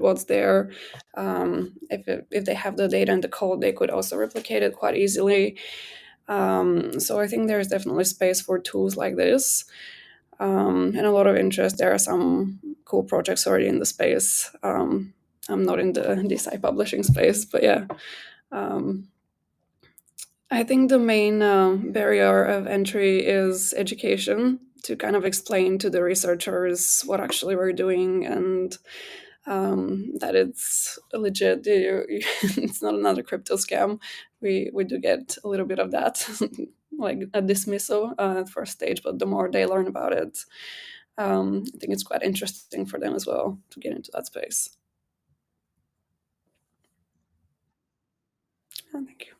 what's there. If they have the data and the code, they could also replicate it quite easily. So I think there's definitely space for tools like this, and a lot of interest. There are some cool projects already in the space. I'm not in the DeSci publishing space, but yeah. I think the main barrier of entry is education, to kind of explain to the researchers what actually we're doing, and that it's legit. It's not another crypto scam. We do get a little bit of that, like a dismissal at first stage, but the more they learn about it, I think it's quite interesting for them as well to get into that space. Thank you.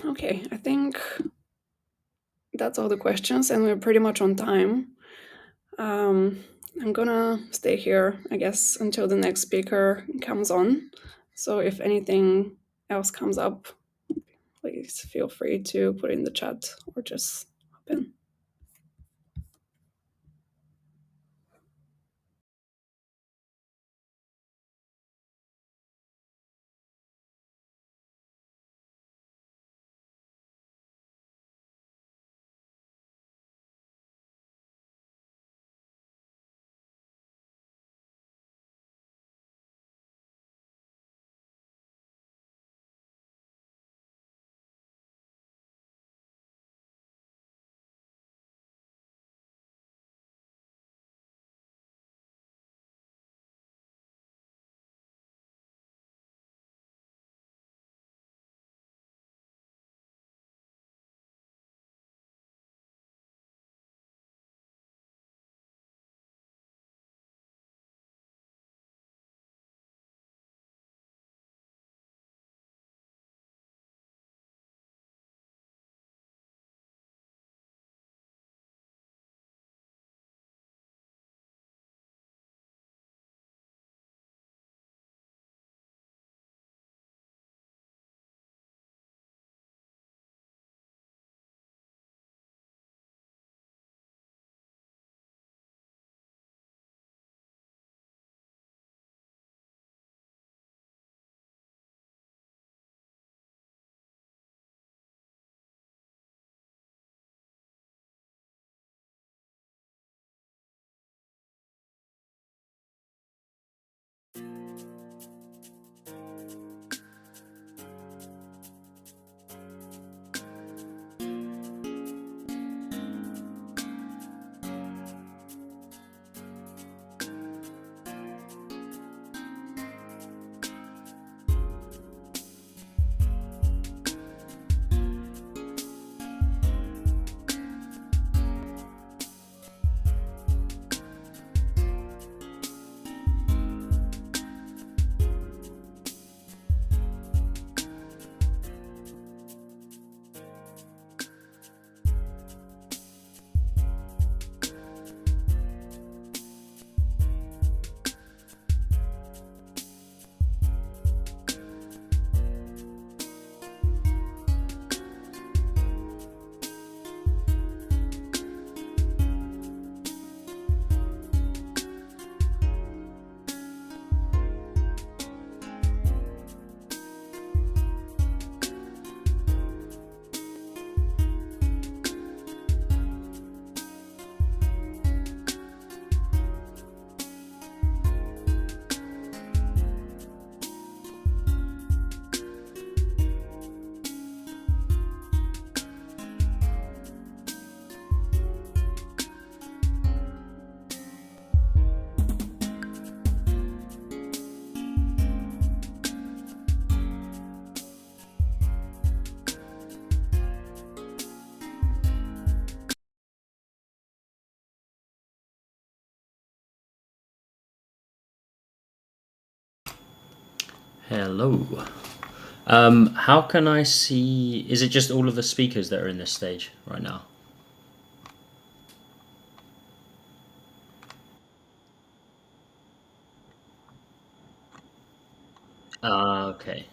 Okay, I think that's all the questions, and we're pretty much on time. I'm gonna stay here, I guess, until the next speaker comes on. So if anything else comes up, please feel free to put in the chat or just hop in. Hello. How can I see? Is it just all of the speakers that are in this stage right now? Okay.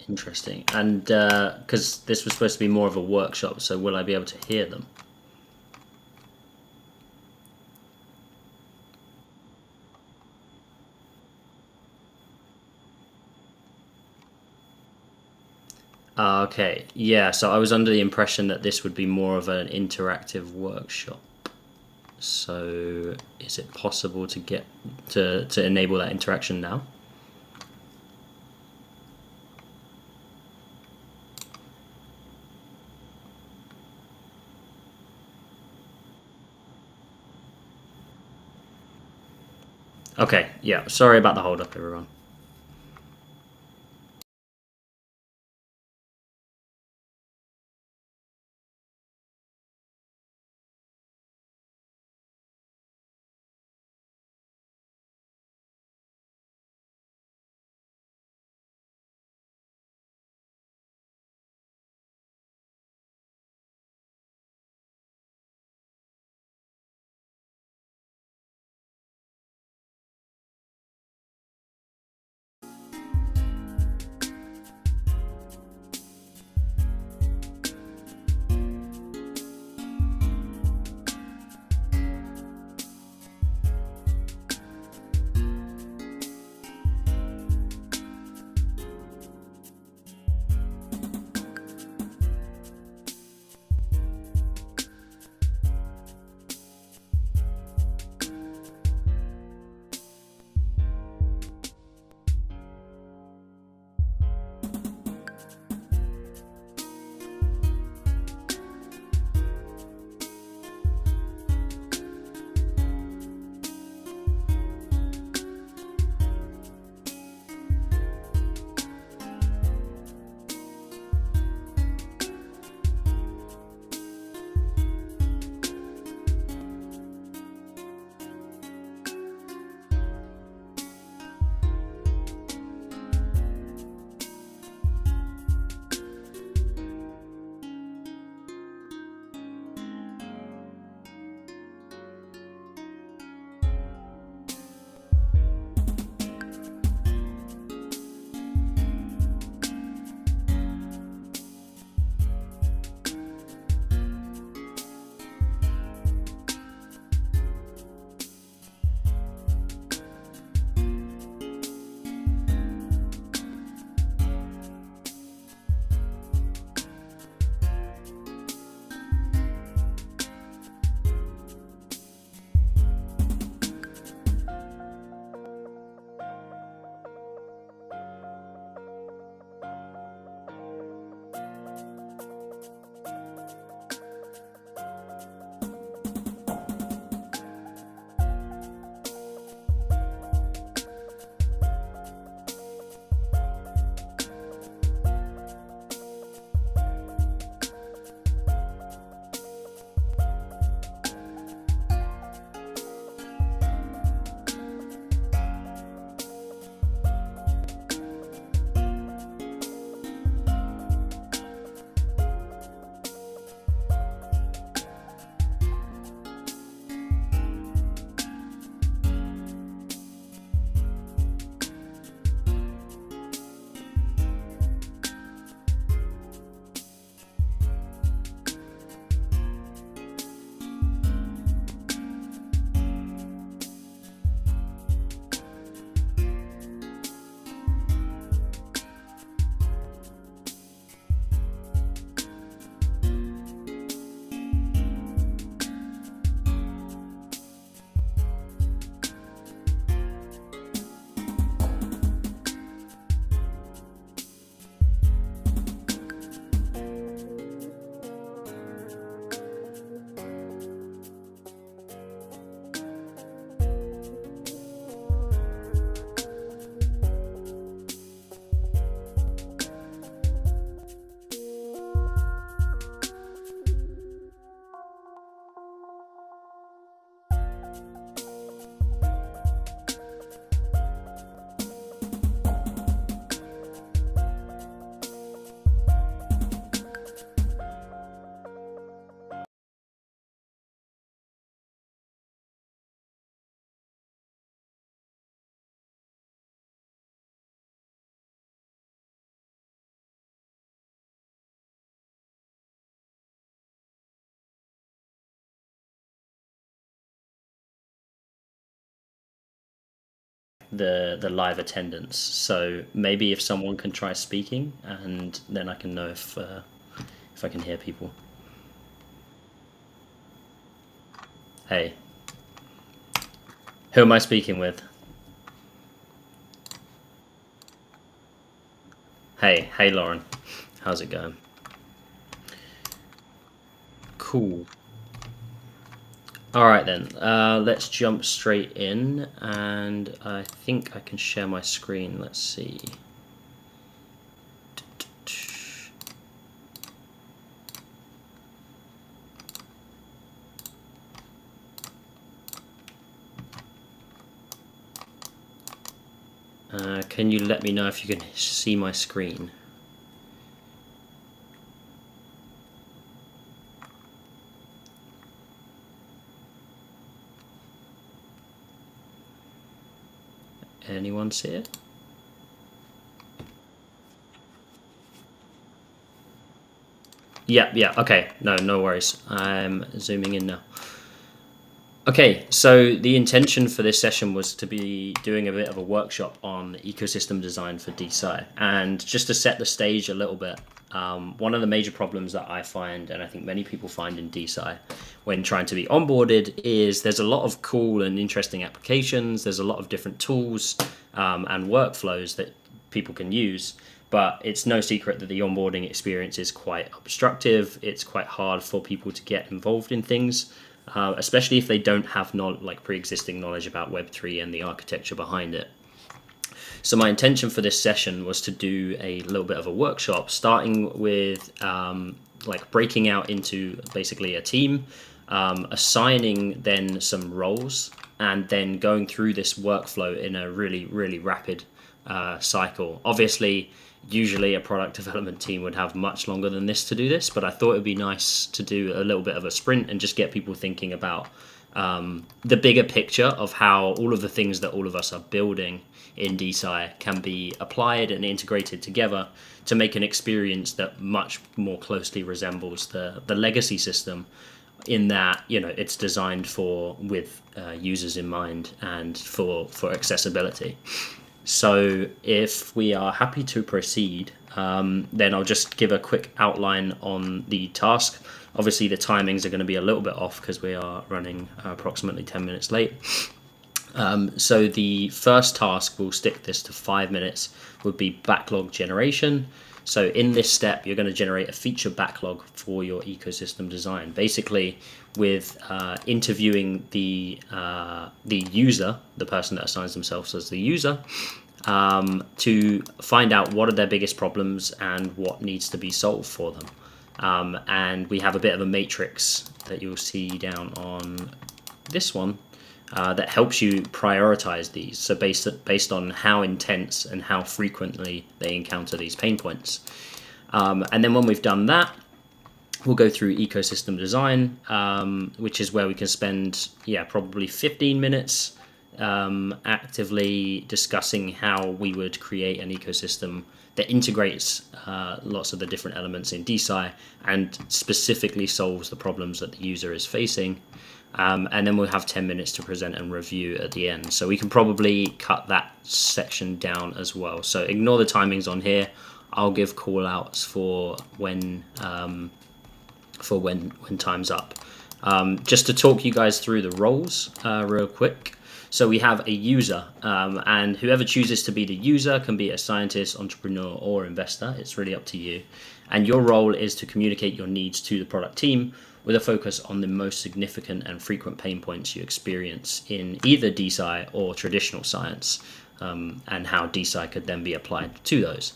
Interesting. And because this was supposed to be more of a workshop, so will I be able to hear them? Okay. Yeah. So I was under the impression that this would be more of an interactive workshop. So is it possible to get to enable that interaction now? Okay. Yeah. Sorry about the hold up, everyone. the live attendance. So maybe if someone can try speaking, and then I can know if I can hear people. Hey, who am I speaking with? Hey, Lauran. How's it going? Cool. All right then. Let's jump straight in, and I think I can share my screen. Let's see. Can you let me know if you can see my screen? Anyone see it? Yeah, okay. No worries. I'm zooming in now. Okay, so the intention for this session was to be doing a bit of a workshop on ecosystem design for DeSci. And just to set the stage a little bit, one of the major problems that I find, and I think many people find in DeSci when trying to be onboarded, is there's a lot of cool and interesting applications. There's a lot of different tools and workflows that people can use. But it's no secret that the onboarding experience is quite obstructive. It's quite hard for people to get involved in things. Especially if they don't have pre-existing knowledge about Web3 and the architecture behind it. So my intention for this session was to do a little bit of a workshop, starting with breaking out into basically a team, assigning then some roles, and then going through this workflow in a really, really rapid cycle. Obviously, usually a product development team would have much longer than this to do this, but I thought it'd be nice to do a little bit of a sprint and just get people thinking about the bigger picture of how all of the things that all of us are building in DeSci can be applied and integrated together to make an experience that much more closely resembles the legacy system, in that it's designed with users in mind and for accessibility. So if we are happy to proceed, then I'll just give a quick outline on the task. Obviously, the timings are going to be a little bit off because we are running approximately 10 minutes late. So the first task, we'll stick this to 5 minutes, would be backlog generation. So in this step, you're going to generate a feature backlog for your ecosystem design. Basically, with interviewing the user, the person that assigns themselves as the user, to find out what are their biggest problems and what needs to be solved for them. And we have a bit of a matrix that you'll see down on this one that helps you prioritize these. So based on how intense and how frequently they encounter these pain points. And then when we've done that, we'll go through ecosystem design, which is where we can spend probably 15 minutes actively discussing how we would create an ecosystem that integrates lots of the different elements in DeSci and specifically solves the problems that the user is facing. And then we'll have 10 minutes to present and review at the end. So we can probably cut that section down as well. So ignore the timings on here. I'll give call outs for when time's up. Just to talk you guys through the roles real quick. So we have a user, and whoever chooses to be the user can be a scientist, entrepreneur, or investor. It's really up to you. And your role is to communicate your needs to the product team with a focus on the most significant and frequent pain points you experience in either DeSci or traditional science, and how DeSci could then be applied to those.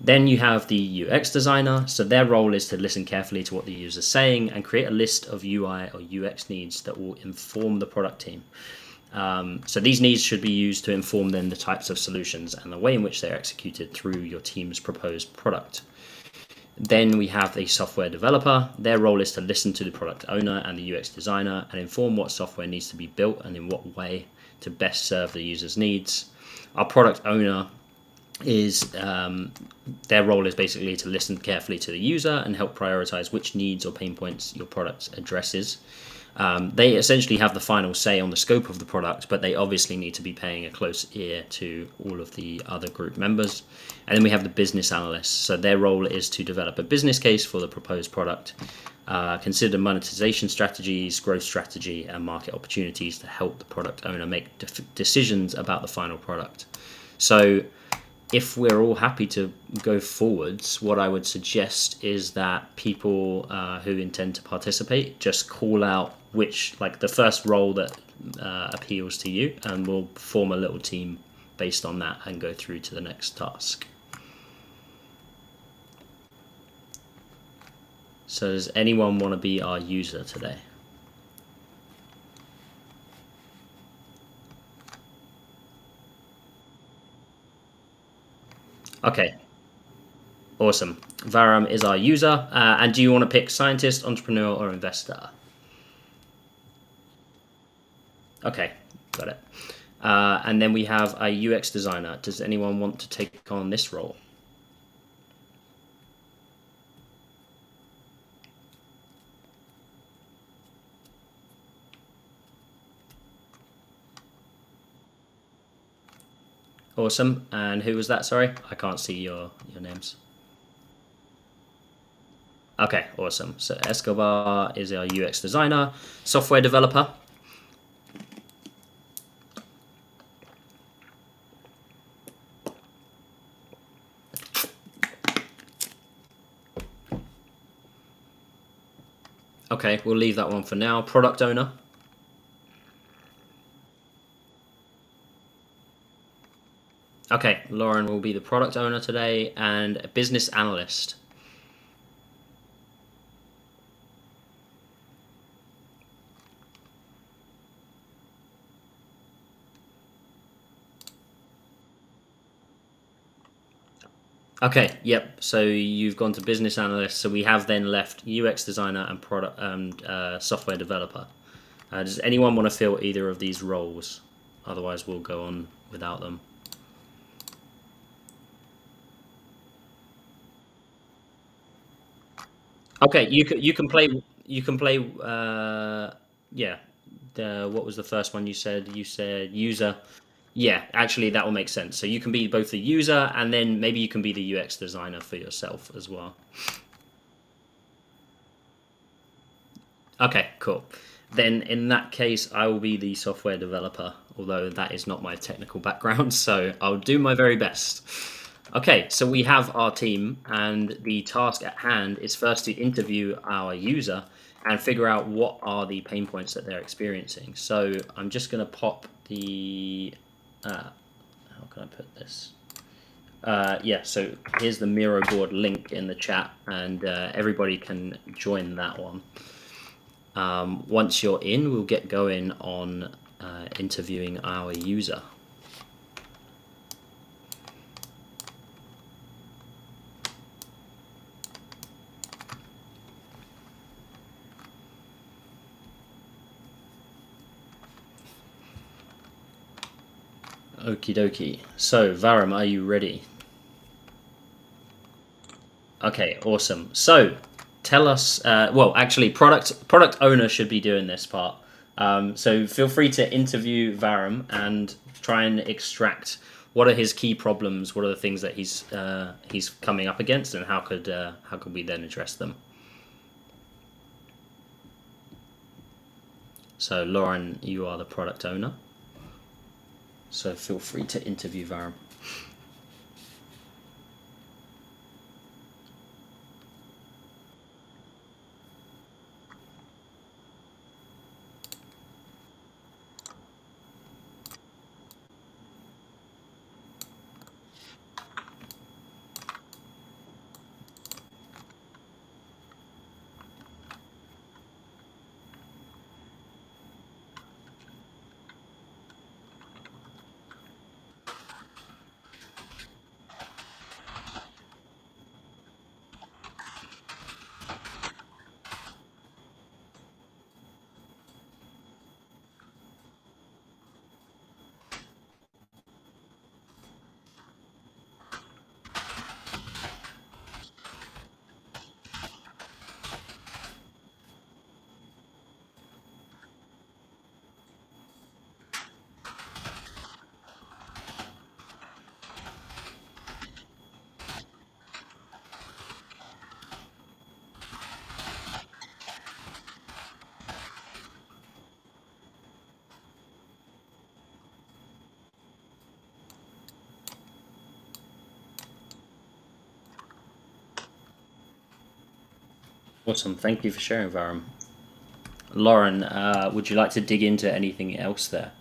Then you have the UX designer. So their role is to listen carefully to what the user is saying and create a list of UI or UX needs that will inform the product team. So these needs should be used to inform then the types of solutions and the way in which they're executed through your team's proposed product. Then we have a software developer. Their role is to listen to the product owner and the UX designer and inform what software needs to be built and in what way to best serve the user's needs. Our product owner is their role is basically to listen carefully to the user and help prioritize which needs or pain points your product addresses. They essentially have the final say on the scope of the product, but they obviously need to be paying a close ear to all of the other group members. And then we have the business analysts. So their role is to develop a business case for the proposed product, consider monetization strategies, growth strategy, and market opportunities to help the product owner make decisions about the final product. So if we're all happy to go forwards, what I would suggest is that people who intend to participate just call out the first role that appeals to you, and we'll form a little team based on that and go through to the next task. So does anyone want to be our user today? Okay, awesome. Varun is our user. And do you want to pick scientist, entrepreneur, or investor? Okay, got it. And then we have a UX designer. Does anyone want to take on this role? Awesome. And who was that? Sorry, I can't see your names. Okay, awesome. So Escobar is our UX designer, software developer. Okay, we'll leave that one for now. Product owner. Okay, Lauran will be the product owner today, and a business analyst. Okay, yep. So you've gone to business analyst. So we have then left UX designer and product software developer. Does anyone want to fill either of these roles? Otherwise, we'll go on without them. Okay, you can play yeah. What was the first one you said? You said user. Yeah, actually that will make sense. So you can be both the user and then maybe you can be the UX designer for yourself as well. Okay, cool. Then in that case, I will be the software developer, although that is not my technical background, so I'll do my very best. Okay, so we have our team, and the task at hand is first to interview our user and figure out what are the pain points that they're experiencing. So I'm just going to pop the. How can I put this? Yeah, so here's the Miro board link in the chat, and everybody can join that one. Once you're in, we'll get going on interviewing our user. Okie dokie. So, Varun, are you ready? Okay, awesome. So, tell us. Well, actually, product owner should be doing this part. So feel free to interview Varun and try and extract what are his key problems, what are the things that he's coming up against, and how could we then address them. So, Lauran, you are the product owner. So feel free to interview Varun. Awesome. Thank you for sharing, Varun. Lauran, would you like to dig into anything else there?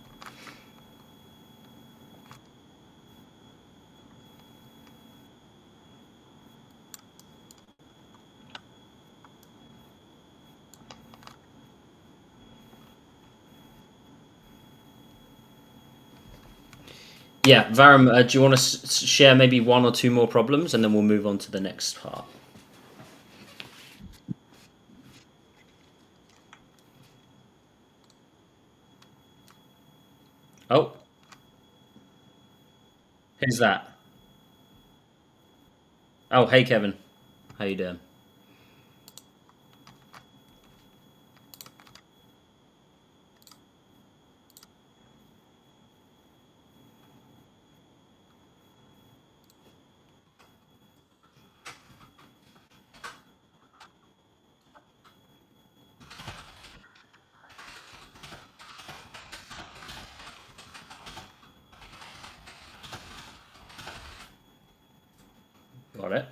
Yeah, Varun, do you want to share maybe one or two more problems, and then we'll move on to the next part? Oh, who's that? Oh, hey, Kevin. How you doing? Got it.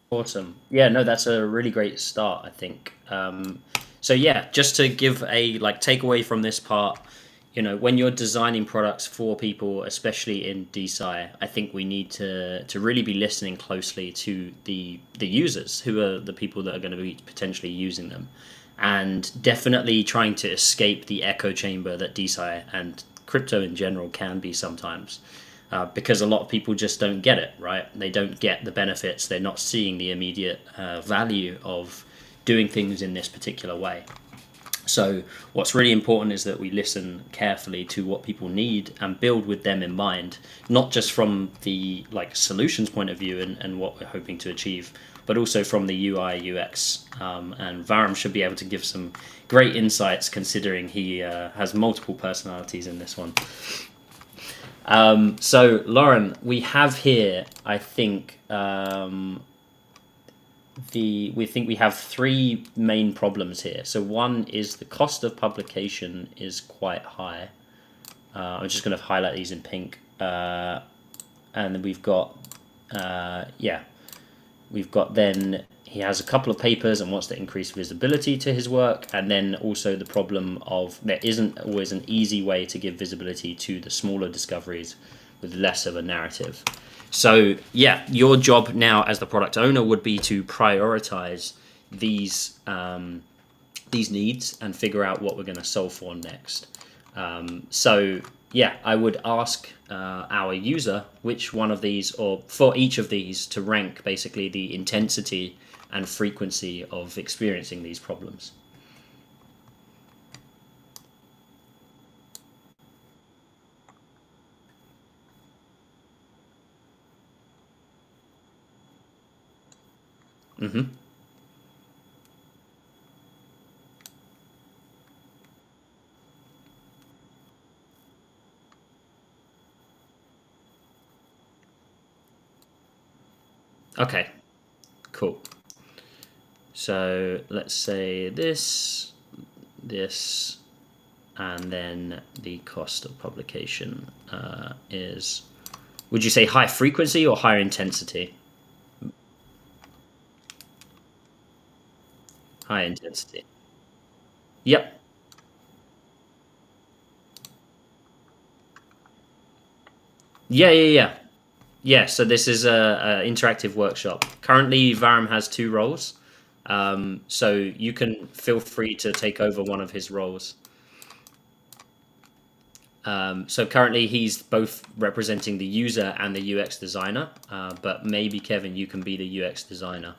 Awesome. Yeah, no, that's a really great start, I think. So yeah, just to give a like takeaway from this part, when you're designing products for people, especially in DeSci, I think we need to really be listening closely to the users, who are the people that are going to be potentially using them, and definitely trying to escape the echo chamber that DeSci and crypto in general can be sometimes. Because a lot of people just don't get it, right? They don't get the benefits. They're not seeing the immediate value of doing things in this particular way. So what's really important is that we listen carefully to what people need and build with them in mind, not just from the solutions point of view and what we're hoping to achieve, but also from the UI UX. And Varun should be able to give some great insights, considering he has multiple personalities in this one. So Lauran, we have here, I think, we have three main problems here. So one is the cost of publication is quite high. I'm just going to highlight these in pink, and then we've got then he has a couple of papers and wants to increase visibility to his work, and then also the problem of there isn't always an easy way to give visibility to the smaller discoveries with less of a narrative. So yeah, your job now as the product owner would be to prioritize these needs and figure out what we're going to solve for next. So yeah, I would ask our user which one of these, or for each of these, to rank basically the intensity and frequency of experiencing these problems. Mm-hmm. Okay, cool. So let's say this, and then the cost of publication is, would you say high frequency or higher intensity? High intensity. Yep. Yeah, yeah, yeah. Yeah, so this is a interactive workshop. Currently, Varam has two roles, so you can feel free to take over one of his roles. So currently, he's both representing the user and the UX designer, but maybe Kevin, you can be the UX designer.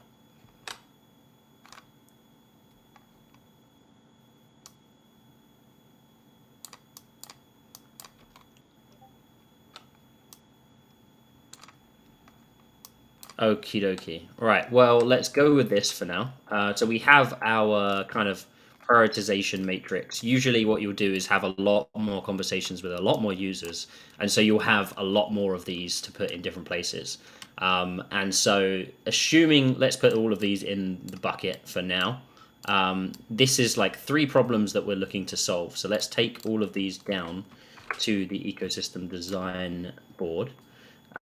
Okie dokie. Right. Well, let's go with this for now. So we have our kind of prioritization matrix. Usually, what you'll do is have a lot more conversations with a lot more users, and so you'll have a lot more of these to put in different places. And so, assuming let's put all of these in the bucket for now. This is like 3 problems that we're looking to solve. So let's take all of these down to the ecosystem design board.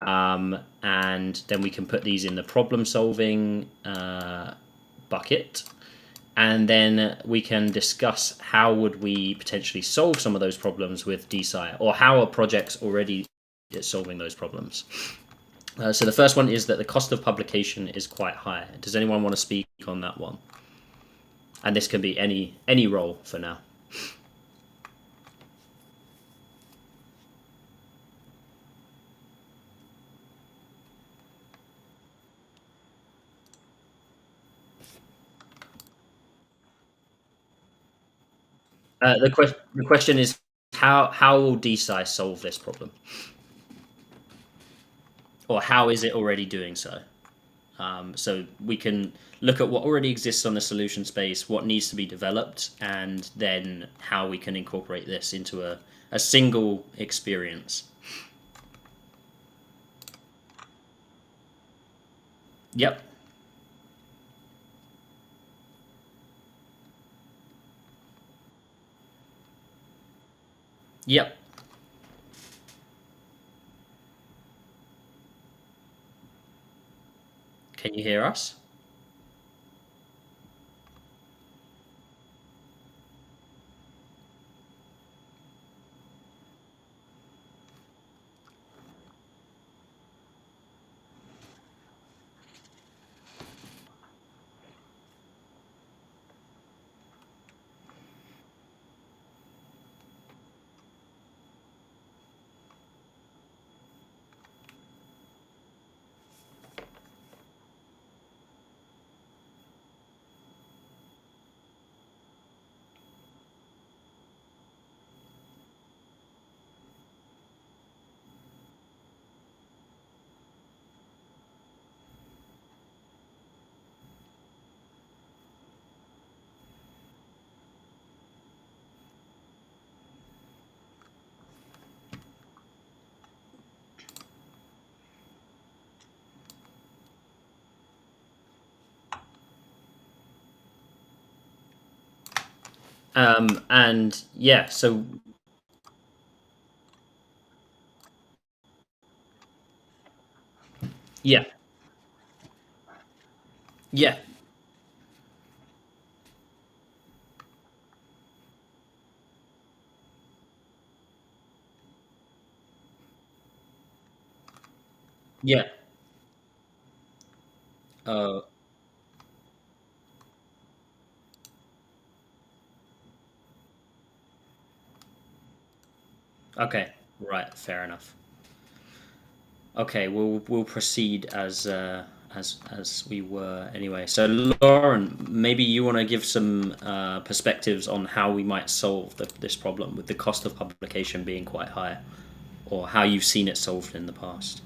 And then we can put these in the problem solving bucket, and then we can discuss how would we potentially solve some of those problems with DeSci, or how are projects already solving those problems. So the first one is that the cost of publication is quite high. Does anyone want to speak on that one? And this can be any role for now. The question is how will DeSci solve this problem, or how is it already doing so? So we can look at what already exists on the solution space, what needs to be developed, and then how we can incorporate this into a single experience. Yep. Yep. Can you hear us? And yeah, so yeah, yeah, yeah. Uh, okay, right, fair enough. Okay, we'll proceed as we were anyway. So Lauren, maybe you want to give some perspectives on how we might solve this problem with the cost of publication being quite high, or how you've seen it solved in the past.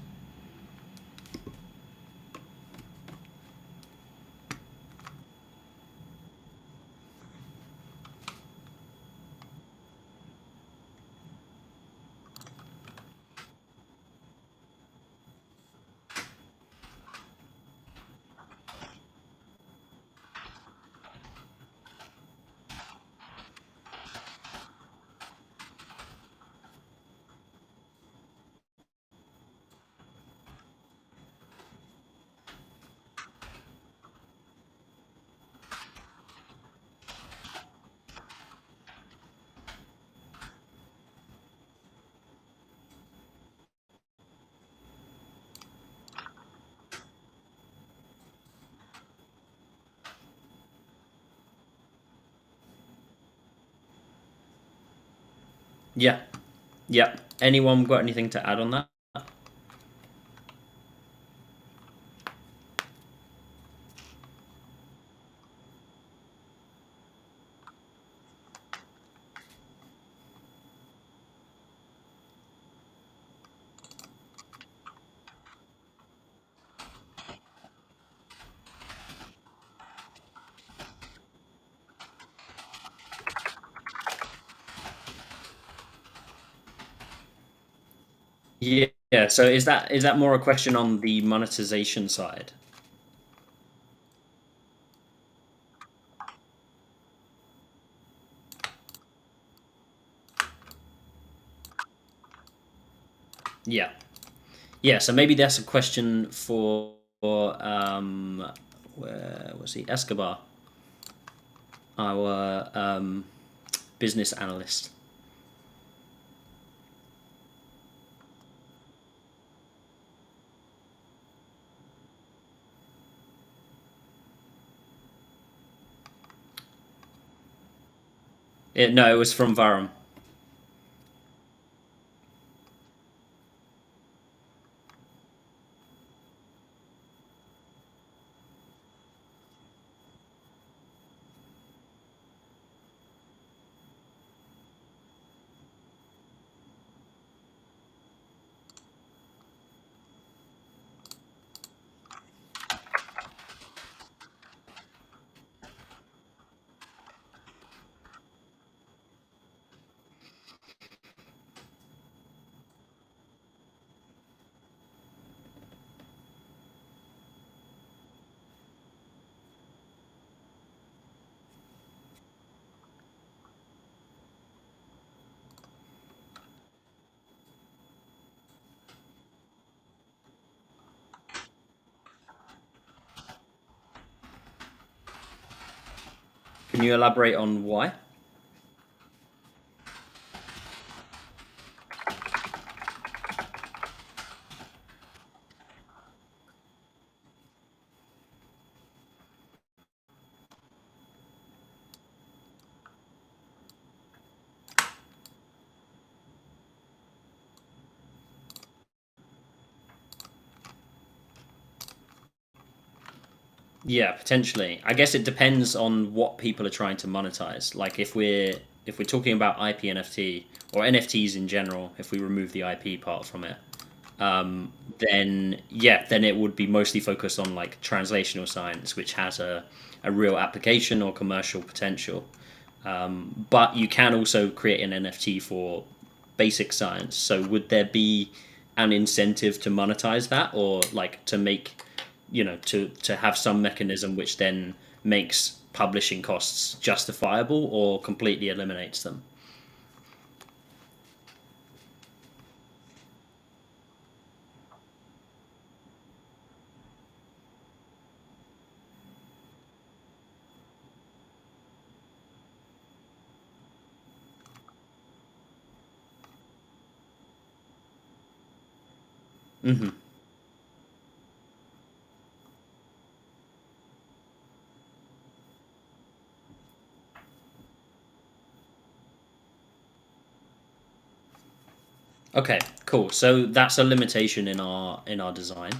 Yeah, yeah. Anyone got anything to add on that? Yeah. So is that more a question on the monetization side? Yeah. Yeah. So maybe that's a question for where was he? Escobar, our business analyst. No, it was from Varun. Can you elaborate on why? Yeah, potentially. I guess it depends on what people are trying to monetize. Like if we're talking about IP NFT or NFTs in general, if we remove the IP part from it, then yeah, then it would be mostly focused on like translational science, which has a real application or commercial potential. But you can also create an NFT for basic science. So would there be an incentive to monetize that, or like to make, to have some mechanism which then makes publishing costs justifiable or completely eliminates them? Hmm. Okay, cool. So that's a limitation in our design.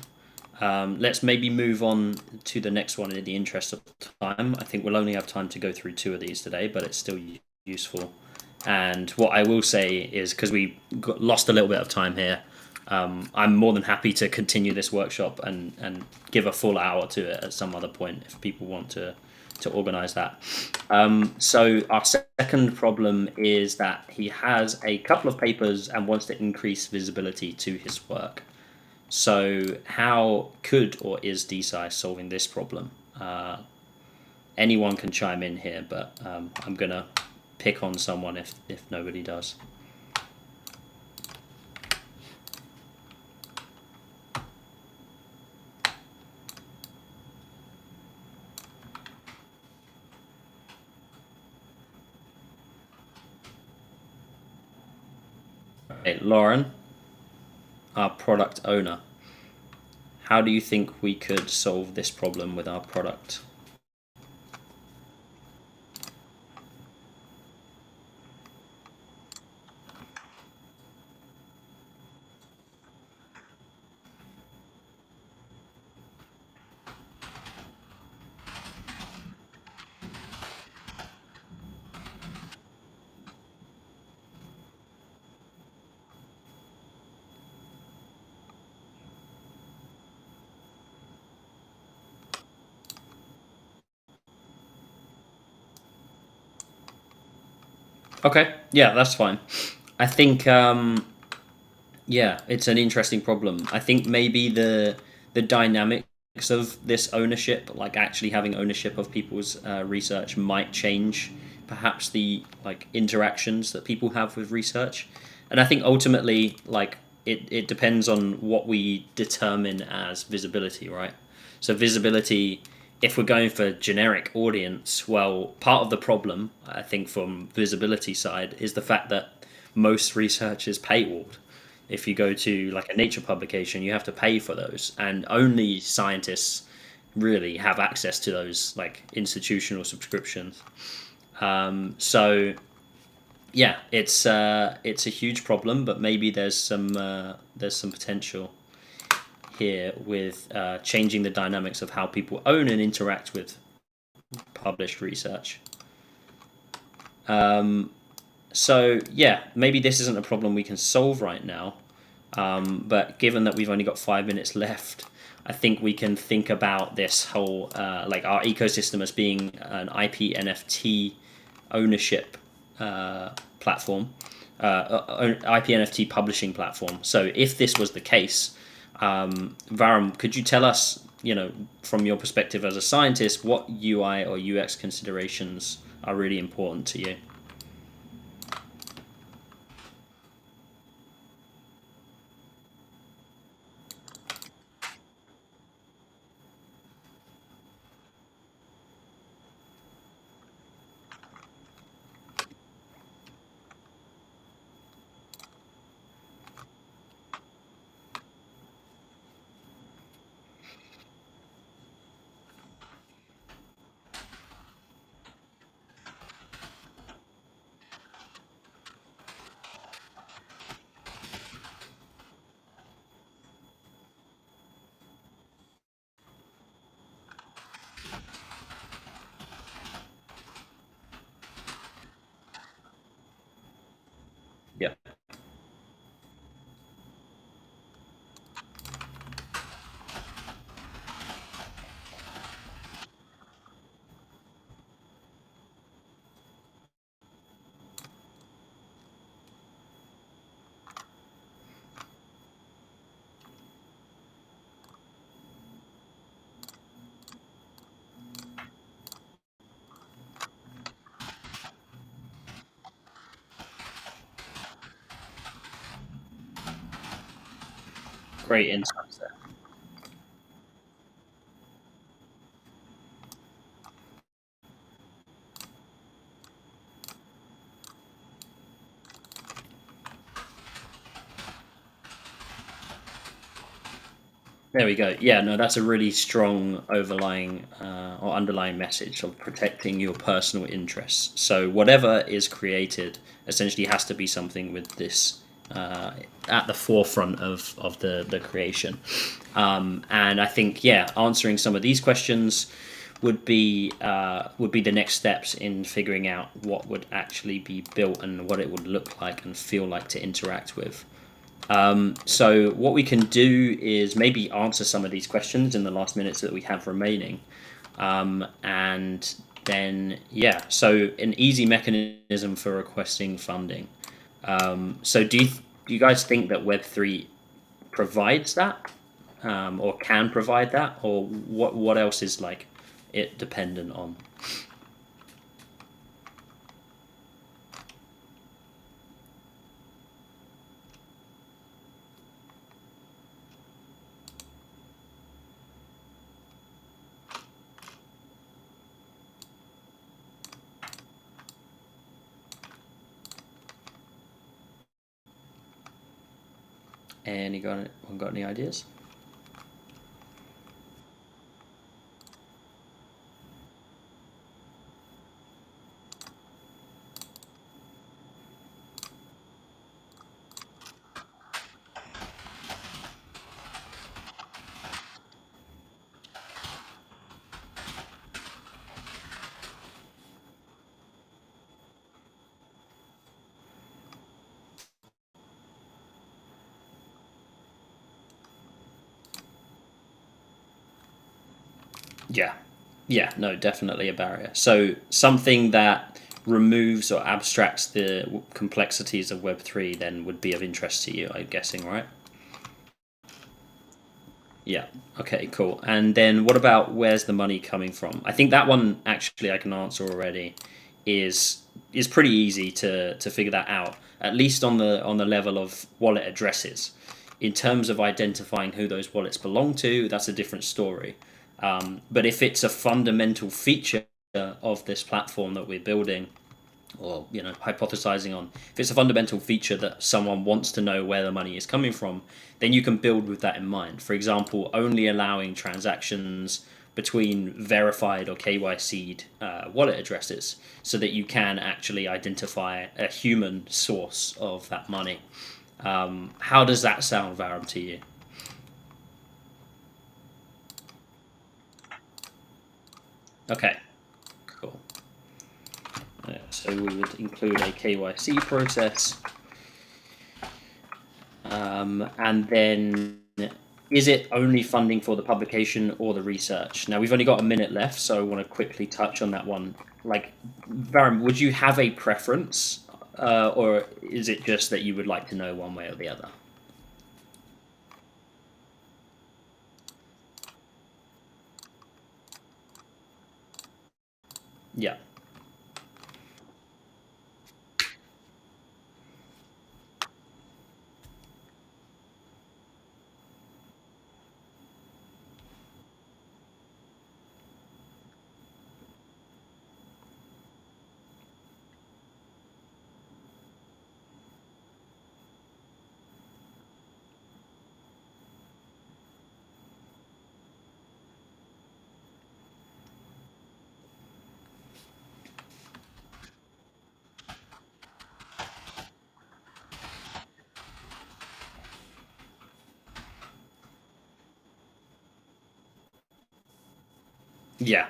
Let's maybe move on to the next one in the interest of time. I think we'll only have time to go through two of these today, but it's still useful. And what I will say is, because we lost a little bit of time here, I'm more than happy to continue this workshop and give a full hour to it at some other point if people want to organize that. So our second problem is that he has a couple of papers and wants to increase visibility to his work. So how could or is DeSci solving this problem? Anyone can chime in here, but I'm gonna pick on someone if nobody does. Okay, Lauren, our product owner, how do you think we could solve this problem with our product? Okay, yeah, that's fine. I think Yeah, it's an interesting problem. I think maybe the dynamics of this ownership, like actually having ownership of people's research, might change perhaps the like interactions that people have with research. And I think ultimately, like it depends on what we determine as visibility, right? So visibility, if we're going for generic audience, well, part of the problem, I think, from visibility side is the fact that most research is paywalled. If you go to like a Nature publication, you have to pay for those, and only scientists really have access to those like institutional subscriptions. So yeah, it's a huge problem, but maybe there's some potential here with changing the dynamics of how people own and interact with published research. So yeah, maybe this isn't a problem we can solve right now, but given that we've only got 5 minutes left, I think we can think about this whole like our ecosystem as being an IP NFT ownership platform, IP NFT publishing platform. So if this was the case, Varun, could you tell us, from your perspective as a scientist, what UI or UX considerations are really important to you? Yeah. Great insights there. There we go. Yeah, no, that's a really strong overlying or underlying message of protecting your personal interests. So whatever is created essentially has to be something with this at the forefront of the creation. And I think, yeah, answering some of these questions would be the next steps in figuring out what would actually be built and what it would look like and feel like to interact with. So what we can do is maybe answer some of these questions in the last minutes that we have remaining, and then yeah. So an easy mechanism for requesting funding. So do you guys think that Web3 provides that, or can provide that, or what else is like it dependent on? And got any ideas? Yeah, yeah, no, definitely a barrier. So something that removes or abstracts the complexities of Web3 then would be of interest to you, I'm guessing, right? Yeah. Okay, cool. And then what about where's the money coming from? I think that one actually I can answer already is is pretty easy to figure that out, at least on the level of wallet addresses. In terms of identifying who those wallets belong to, that's a different story. But if it's a fundamental feature of this platform that we're building, or hypothesizing on, if it's a fundamental feature that someone wants to know where the money is coming from, then you can build with that in mind. For example, only allowing transactions between verified or KYC'd wallet addresses, so that you can actually identify a human source of that money. How does that sound, Varun, to you? Okay, cool. So we would include a KYC process. And then, is it only funding for the publication or the research? Now, we've only got a minute left, so I want to quickly touch on that one. Like, Varun, would you have a preference, or is it just that you would like to know one way or the other? Yeah. Yeah.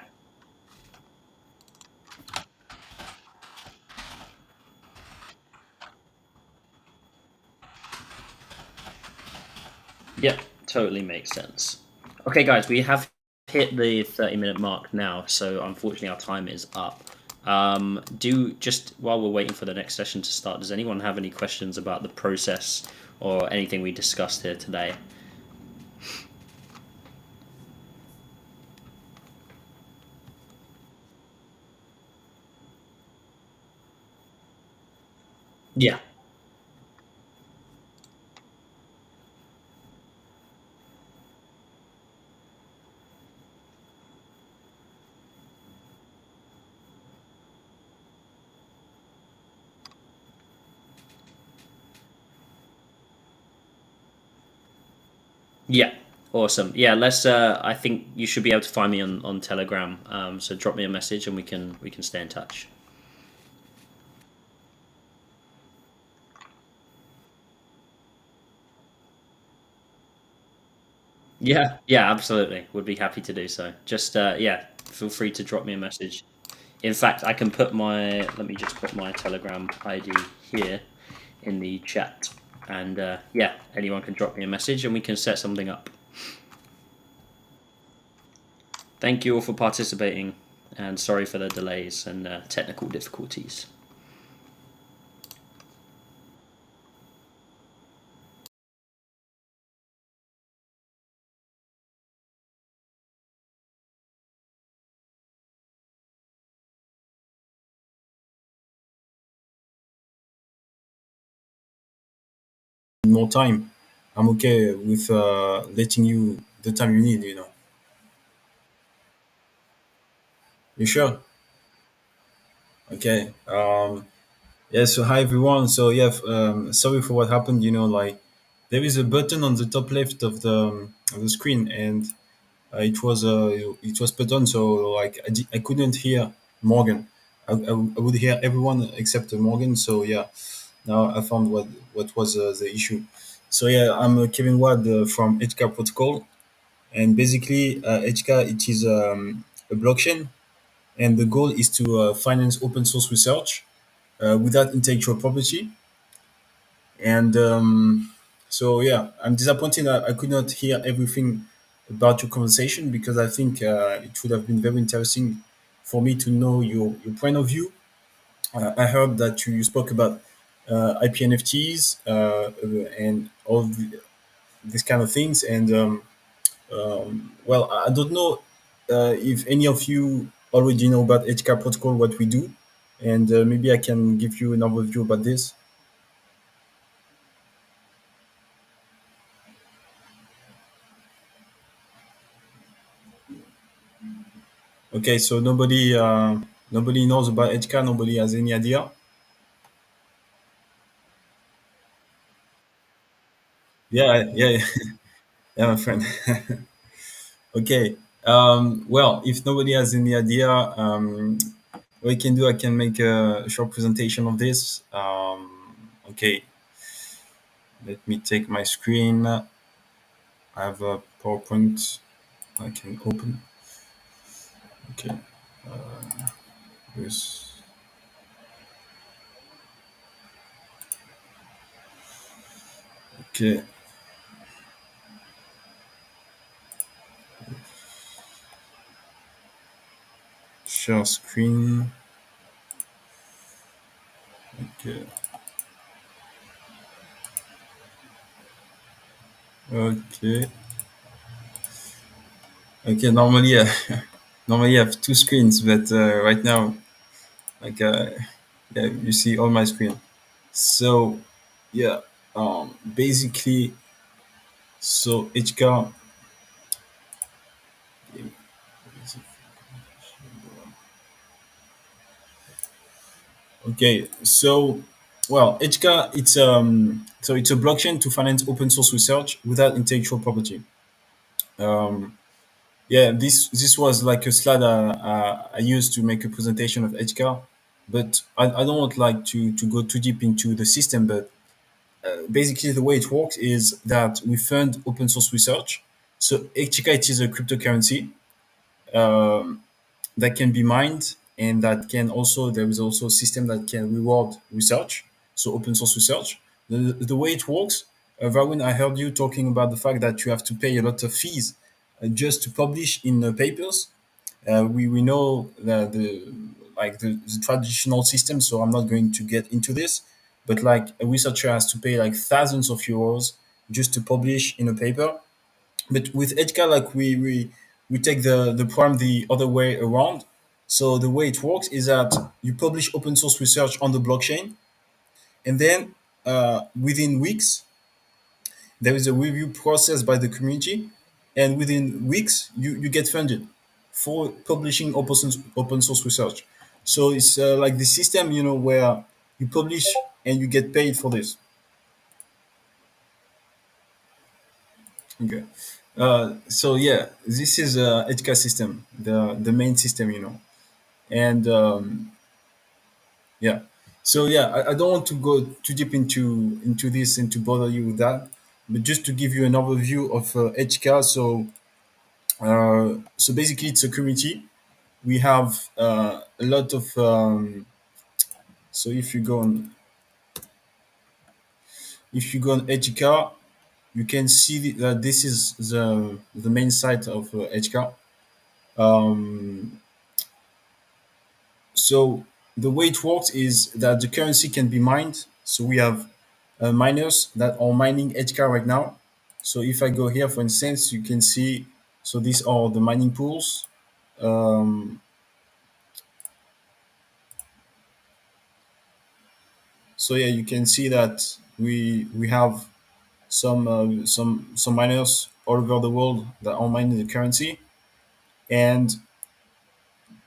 Yep, totally makes sense. Okay, guys, we have hit the 30-minute mark now, so unfortunately our time is up. Do just while we're waiting for the next session to start, does anyone have any questions about the process or anything we discussed here today? Yeah. Yeah. Awesome. Yeah, let's I think you should be able to find me on Telegram. So drop me a message and we can stay in touch. Yeah, yeah, absolutely. Would be happy to do so. Just yeah, feel free to drop me a message. In fact, I can put my let me just put my Telegram ID here in the chat, and yeah, anyone can drop me a message and we can set something up. Thank you all for participating, and sorry for the delays and technical difficulties. More time. I'm okay with letting you the time you need, you know. You sure? Okay. Yeah, so hi everyone. So yeah, sorry for what happened, you know, like there is a button on the top left of the screen and it was put on, so like I couldn't hear Morgan. I would hear everyone except Morgan. So yeah, now I found what was the issue. So yeah, I'm Kevin Ward from Etica Protocol. And basically, Etica, it is a blockchain, and the goal is to finance open source research without intellectual property. And so, yeah, I'm disappointed that I could not hear everything about your conversation because I think it would have been very interesting for me to know your point of view I heard that you spoke about IP NFTs and all these kind of things. And well, I don't know if any of you already know about Etica protocol, what we do, and maybe I can give you an overview about this. Okay, so nobody knows about Etica. Nobody has any idea. Yeah, yeah, yeah, my friend. Okay. Well, if nobody has any idea, what I can do, I can make a short presentation of this. Okay, let me take my screen. I have a PowerPoint I can open. Okay, this. Okay, share screen. Okay, okay, okay. Normally, normally I have two screens, but right now, like, yeah, you see all my screen. So, yeah, basically, so each car. Okay, so well, Etica it's a blockchain to finance open source research without intellectual property. Um, yeah, this was like a slide I used to make a presentation of Etica, but I don't want like to go too deep into the system. But basically, the way it works is that we fund open source research. So Etica it is a cryptocurrency that can be mined, and that can also there is also a system that can reward research, so open source research. The way it works, Varun, I heard you talking about the fact that you have to pay a lot of fees just to publish in papers. We know that the traditional system, so I'm not going to get into this, but like a researcher has to pay like thousands of euros just to publish in a paper. But with Etica, like we take the problem the other way around. So the way it works is that you publish open source research on the blockchain, and then within weeks there is a review process by the community, and within weeks you get funded for publishing open source research. So it's like the system, where you publish and you get paid for this. Okay. So yeah, this is Etica system, the main system, and yeah. So yeah, I don't want to go too deep into this and to bother you with that, but just to give you an overview of Etica. So basically, it's a community. We have a lot of. So if you go on Etica, you can see that this is the main site of Etica. Um, So the way it works is that the currency can be mined. So we have miners that are mining HK right now. So if I go here, for instance, you can see. So these are the mining pools. Um, so yeah, you can see that we have some miners all over the world that are mining the currency. And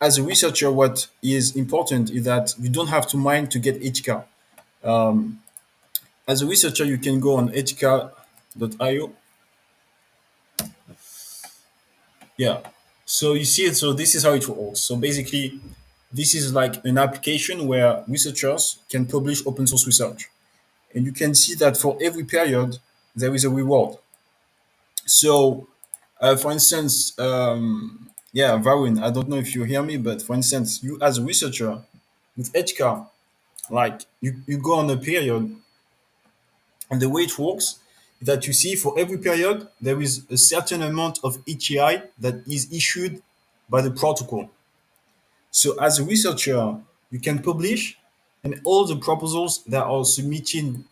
as a researcher, what is important is that you don't have to mine to get HK. As a researcher, you can go on etica.io. Yeah. So you see it. So this is how it works. So basically, this is like an application where researchers can publish open source research. And you can see that for every period, there is a reward. So, for instance, yeah, Varun, I don't know if you hear me, but for instance, you as a researcher with HCAR, like you go on a period. And the way it works is that you see for every period, there is a certain amount of ETI that is issued by the protocol. So as a researcher, you can publish, and all the proposals that are submitted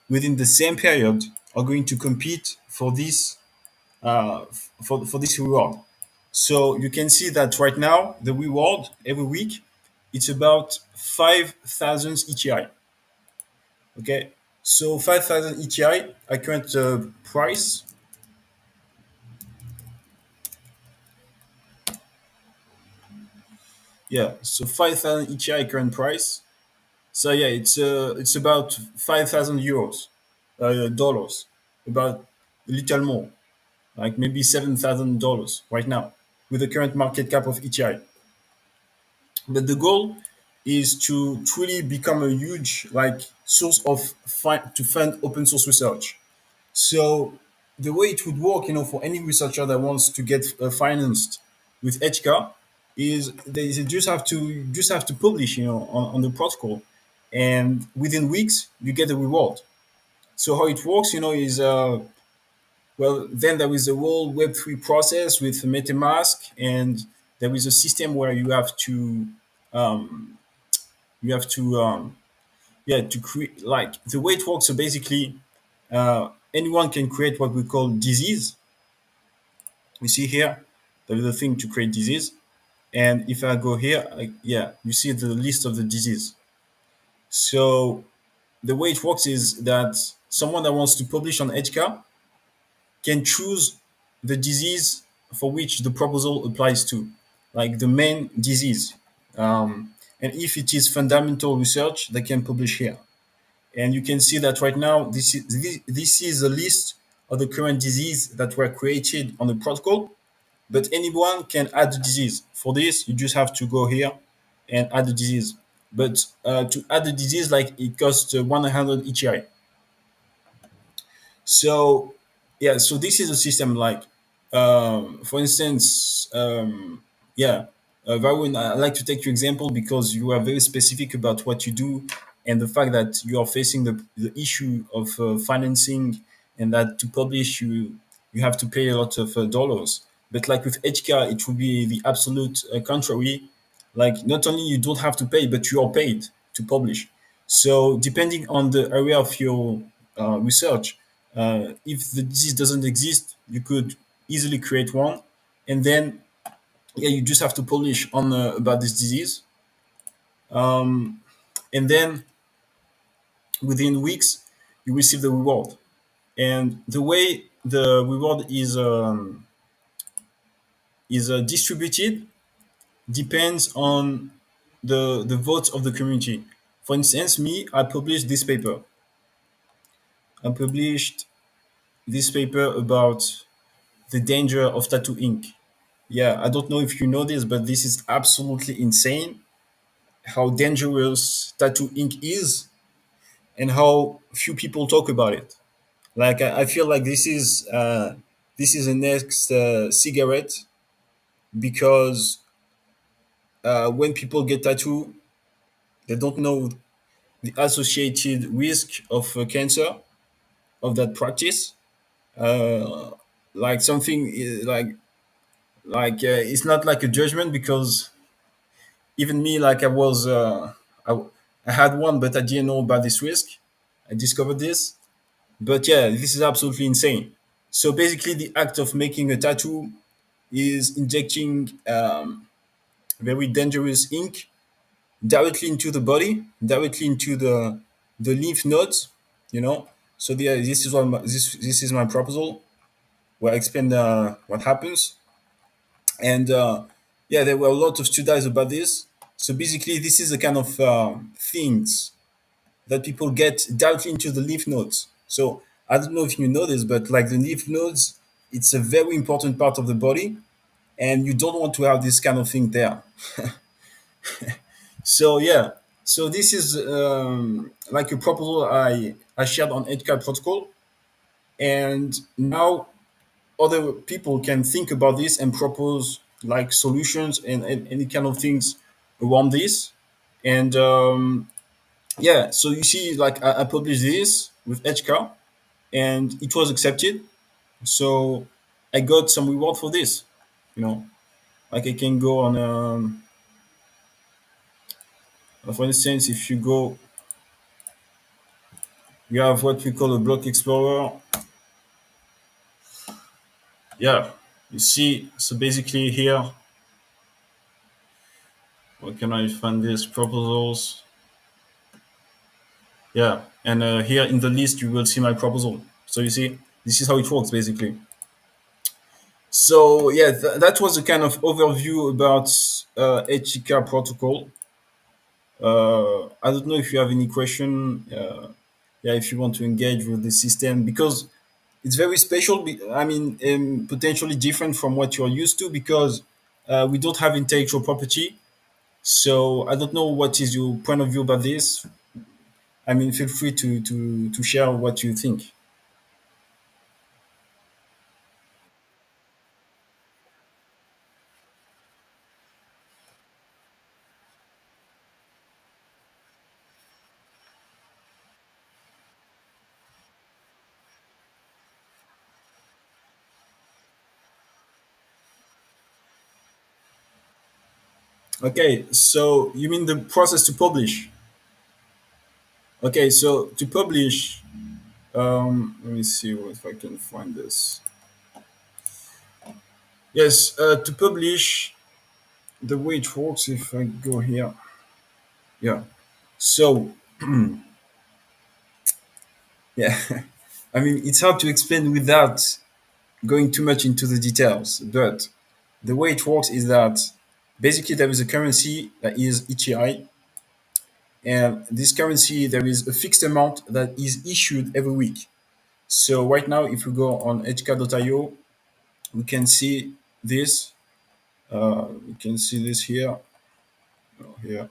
within the same period are going to compete for this for this reward. So you can see that right now the reward every week it's about 5,000 ETI. Okay, so 5,000 ETI at current price. Yeah, so 5,000 ETI current price. So yeah, it's about 5,000 euros, dollars, about a little more, like maybe $7,000 right now with the current market cap of ETI. But the goal is to truly become a huge like source of to fund open source research. So the way it would work, for any researcher that wants to get financed with Etica, is they just have to publish, on the protocol, and within weeks you get a reward. So how it works, is well, then there is a whole Web3 process with MetaMask, and there is a system where you have to yeah, to create, like, the way it works. So basically, anyone can create what we call disease. You see here, there is a thing to create disease. And if I go here, yeah, you see the list of the disease. So the way it works is that someone that wants to publish on Edgecar can choose the disease for which the proposal applies to, like the main disease. And if it is fundamental research, they can publish here. And you can see that right now, this is a list of the current disease that were created on the protocol, but anyone can add the disease. For this, you just have to go here and add the disease. But to add the disease, like, it costs 100 ETI. So yeah, so this is a system, like, for instance, yeah, Varun, I like to take your example because you are very specific about what you do, and the fact that you are facing the issue of financing, and that to publish you have to pay a lot of dollars. But like with HK, it will be the absolute contrary. Like, not only you don't have to pay, but you are paid to publish. So depending on the area of your research, if the disease doesn't exist, you could easily create one, and then yeah, you just have to publish on about this disease, and then within weeks you receive the reward. And the way the reward is distributed depends on the votes of the community. For instance, me, I published this paper. I published this paper about the danger of tattoo ink. Yeah, I don't know if you know this, but this is absolutely insane how dangerous tattoo ink is, and how few people talk about it. Like, I feel like this is the next cigarette, because when people get tattoo, they don't know the associated risk of cancer of that practice. Uh, like something it's not like a judgment, because even me, like, I had one, but I didn't know about this risk. I discovered this, but yeah, this is absolutely insane. So basically, the act of making a tattoo is injecting very dangerous ink directly into the body, directly into the lymph nodes. You know. So this is my proposal, where I explain what happens. And yeah, there were a lot of studies about this. So basically, this is the kind of things that people get directly into the lymph nodes. So I don't know if you know this, but like the lymph nodes, it's a very important part of the body, and you don't want to have this kind of thing there. So yeah, so this is like a proposal I shared on Etica protocol, and now other people can think about this and propose like solutions, and any kind of things around this. And yeah, so you see, like, I published this with HK, and it was accepted. So I got some reward for this. You know, like, I can go on. For instance, if you go, we have what we call a block explorer. Yeah, you see, so basically here, where can I find these proposals? Yeah, and here in the list, you will see my proposal. So you see, this is how it works basically. So yeah, that was a kind of overview about Etica protocol. I don't know if you have any question. Yeah, if you want to engage with the system, because it's very special. I mean, potentially different from what you're used to, because we don't have intellectual property. So I don't know what is your point of view about this. I mean, feel free to share what you think. Okay, so you mean the process to publish? Okay, so to publish, let me see if I can find this. Yes, to publish, the way it works, if I go here, yeah. So, yeah, I mean, it's hard to explain without going too much into the details, but the way it works is that basically there is a currency that is ETI, and this currency, there is a fixed amount that is issued every week. So right now, if we go on etica.io, we can see this. We can see this here, here,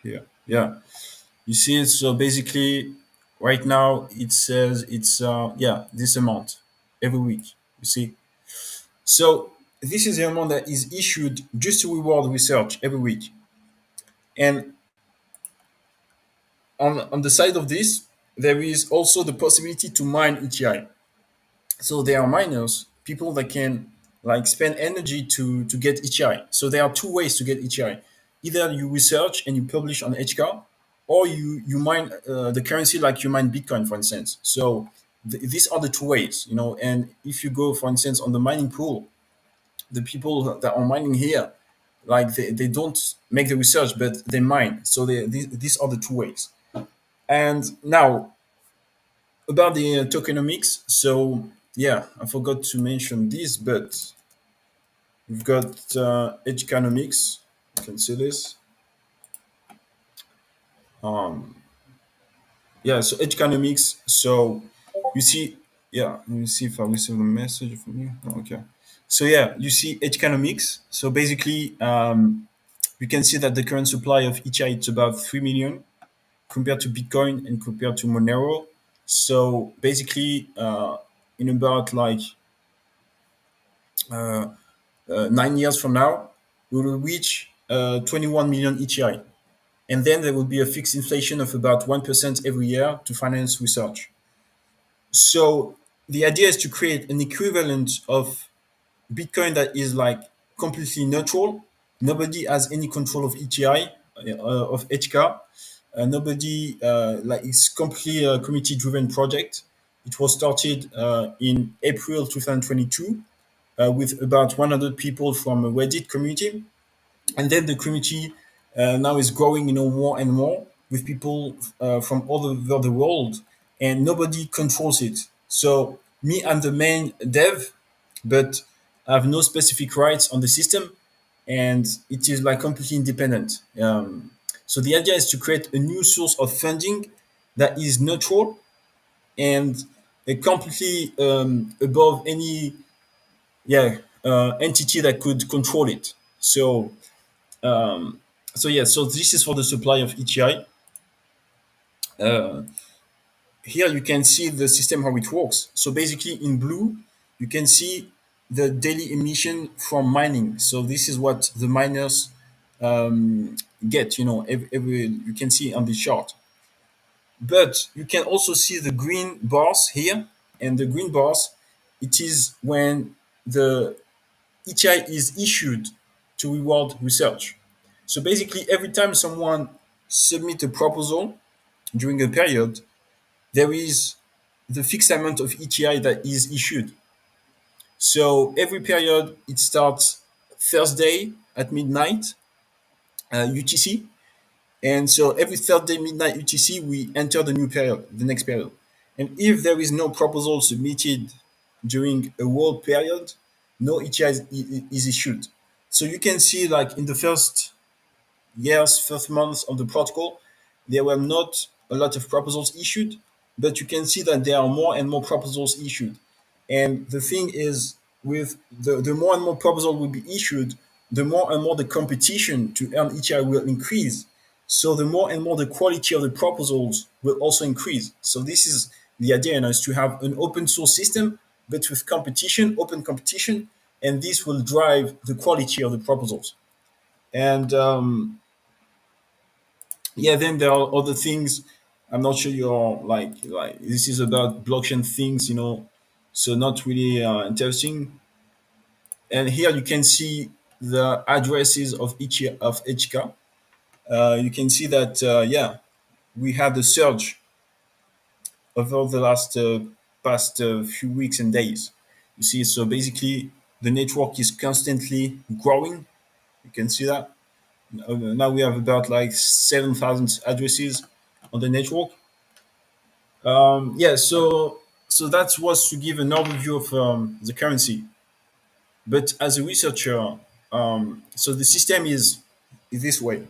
here. Yeah, you see it. So basically, right now it says it's yeah, this amount every week. You see. So this is the amount that is issued just to reward research every week. And on the side of this, there is also the possibility to mine ETI. So there are miners, people that can like spend energy to get ETI. So there are two ways to get ETI. Either you research and you publish on HK, or you mine the currency like you mine Bitcoin, for instance. So these are the two ways, you know. And if you go, for instance, on the mining pool, the people that are mining here, like they don't make the research, but they mine. So these are the two ways. And now about the tokenomics. So yeah, I forgot to mention this, but we've got economics. You can see this. Um, yeah, so economics. So you see, yeah, let me see if I receive a message from you. Oh, okay. So yeah, you see economics. So basically, you can see that the current supply of ETH is about 3 million compared to Bitcoin and compared to Monero. So basically, in about like uh, 9 years from now, we will reach 21 million ETI. And then there will be a fixed inflation of about 1% every year to finance research. So the idea is to create an equivalent of Bitcoin that is like completely neutral. Nobody has any control of ETI, of HK. Nobody, like it's completely a community driven project. It was started in April 2022 with about 100 people from a Reddit community, and then the community now is growing, you know, more and more with people from all over the world, and nobody controls it. So me, I'm the main dev, but I have no specific rights on the system, and it is like completely independent. So the idea is to create a new source of funding that is neutral and completely above any entity that could control it. Um, so yeah, so this is for the supply of ETI. Uh, Here you can see the system how it works. So basically, in blue, you can see the daily emission from mining. So this is what the miners get. You know, every you can see on the chart. But you can also see the green bars here, and the green bars, it is when the ETI is issued to reward research. So basically, every time someone submit a proposal during a period, there is the fixed amount of ETI that is issued. So every period, it starts Thursday at midnight UTC. And so every Thursday midnight UTC, we enter the new period, the next period. And if there is no proposal submitted during a whole period, no ETI is issued. So you can see, like in the first years, first months of the protocol, there were not a lot of proposals issued, but you can see that there are more and more proposals issued. And the thing is, with the more and more proposals will be issued, the more and more the competition to earn ETI will increase. So the more and more the quality of the proposals will also increase. So this is the idea, is to have an open source system, but with competition, open competition, and this will drive the quality of the proposals. And yeah, then there are other things. I'm not sure you're like this is about blockchain things, so not really interesting. And here you can see the addresses of each car. You can see that yeah, we have the surge over the last past few weeks and days. You see, so basically the network is constantly growing. You can see that now we have about like 7,000 addresses on the network. Yeah, so that was to give an overview of the currency. But as a researcher, so the system is this way.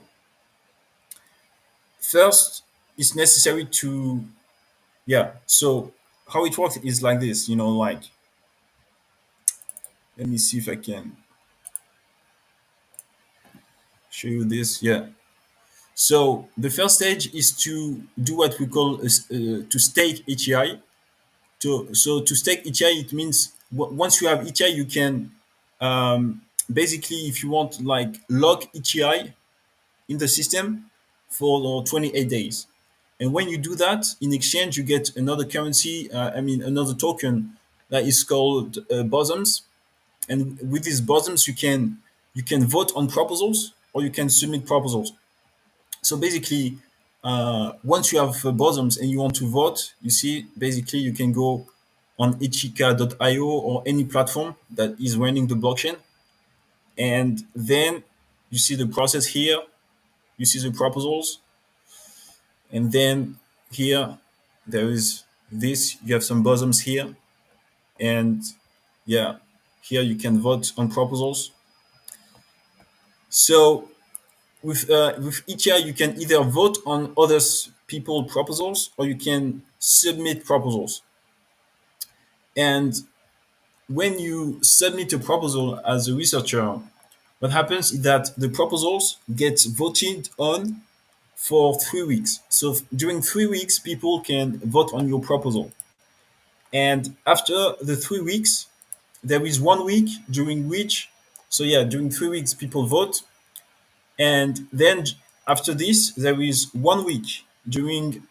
First, it's necessary to yeah. So how it works is like this. Like let me see if I can show you this. Yeah. So the first stage is to do what we call to stake ETI. So to stake ETI, it means once you have ETI, you can basically, if you want, like lock ETI in the system for 28 days. And when you do that, in exchange, you get another currency, another token that is called bosoms. And with these bosoms, you can vote on proposals or you can submit proposals. So basically, once you have bosoms and you want to vote, you see, basically you can go on Etica.io or any platform that is running the blockchain. And then you see the process here, you see the proposals. And then here, there is this, you have some bosoms here. And yeah, here you can vote on proposals. So with ETI, you can either vote on others people proposals or you can submit proposals. And when you submit a proposal as a researcher, what happens is that the proposals get voted on for 3 weeks. So during 3 weeks, people can vote on your proposal. And after the 3 weeks, there is 1 week during which, so yeah, during 3 weeks, people vote. And then after this, there is 1 week. During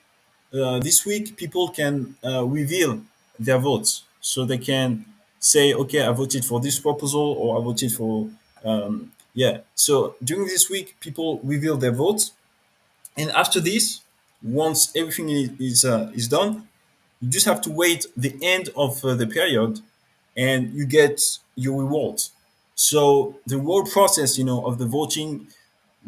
this week, people can reveal their votes. So they can say, okay, I voted for this proposal or I voted for, yeah. So during this week, people reveal their votes. And after this, once everything is done, you just have to wait the end of the period and you get your reward. So the whole process, of the voting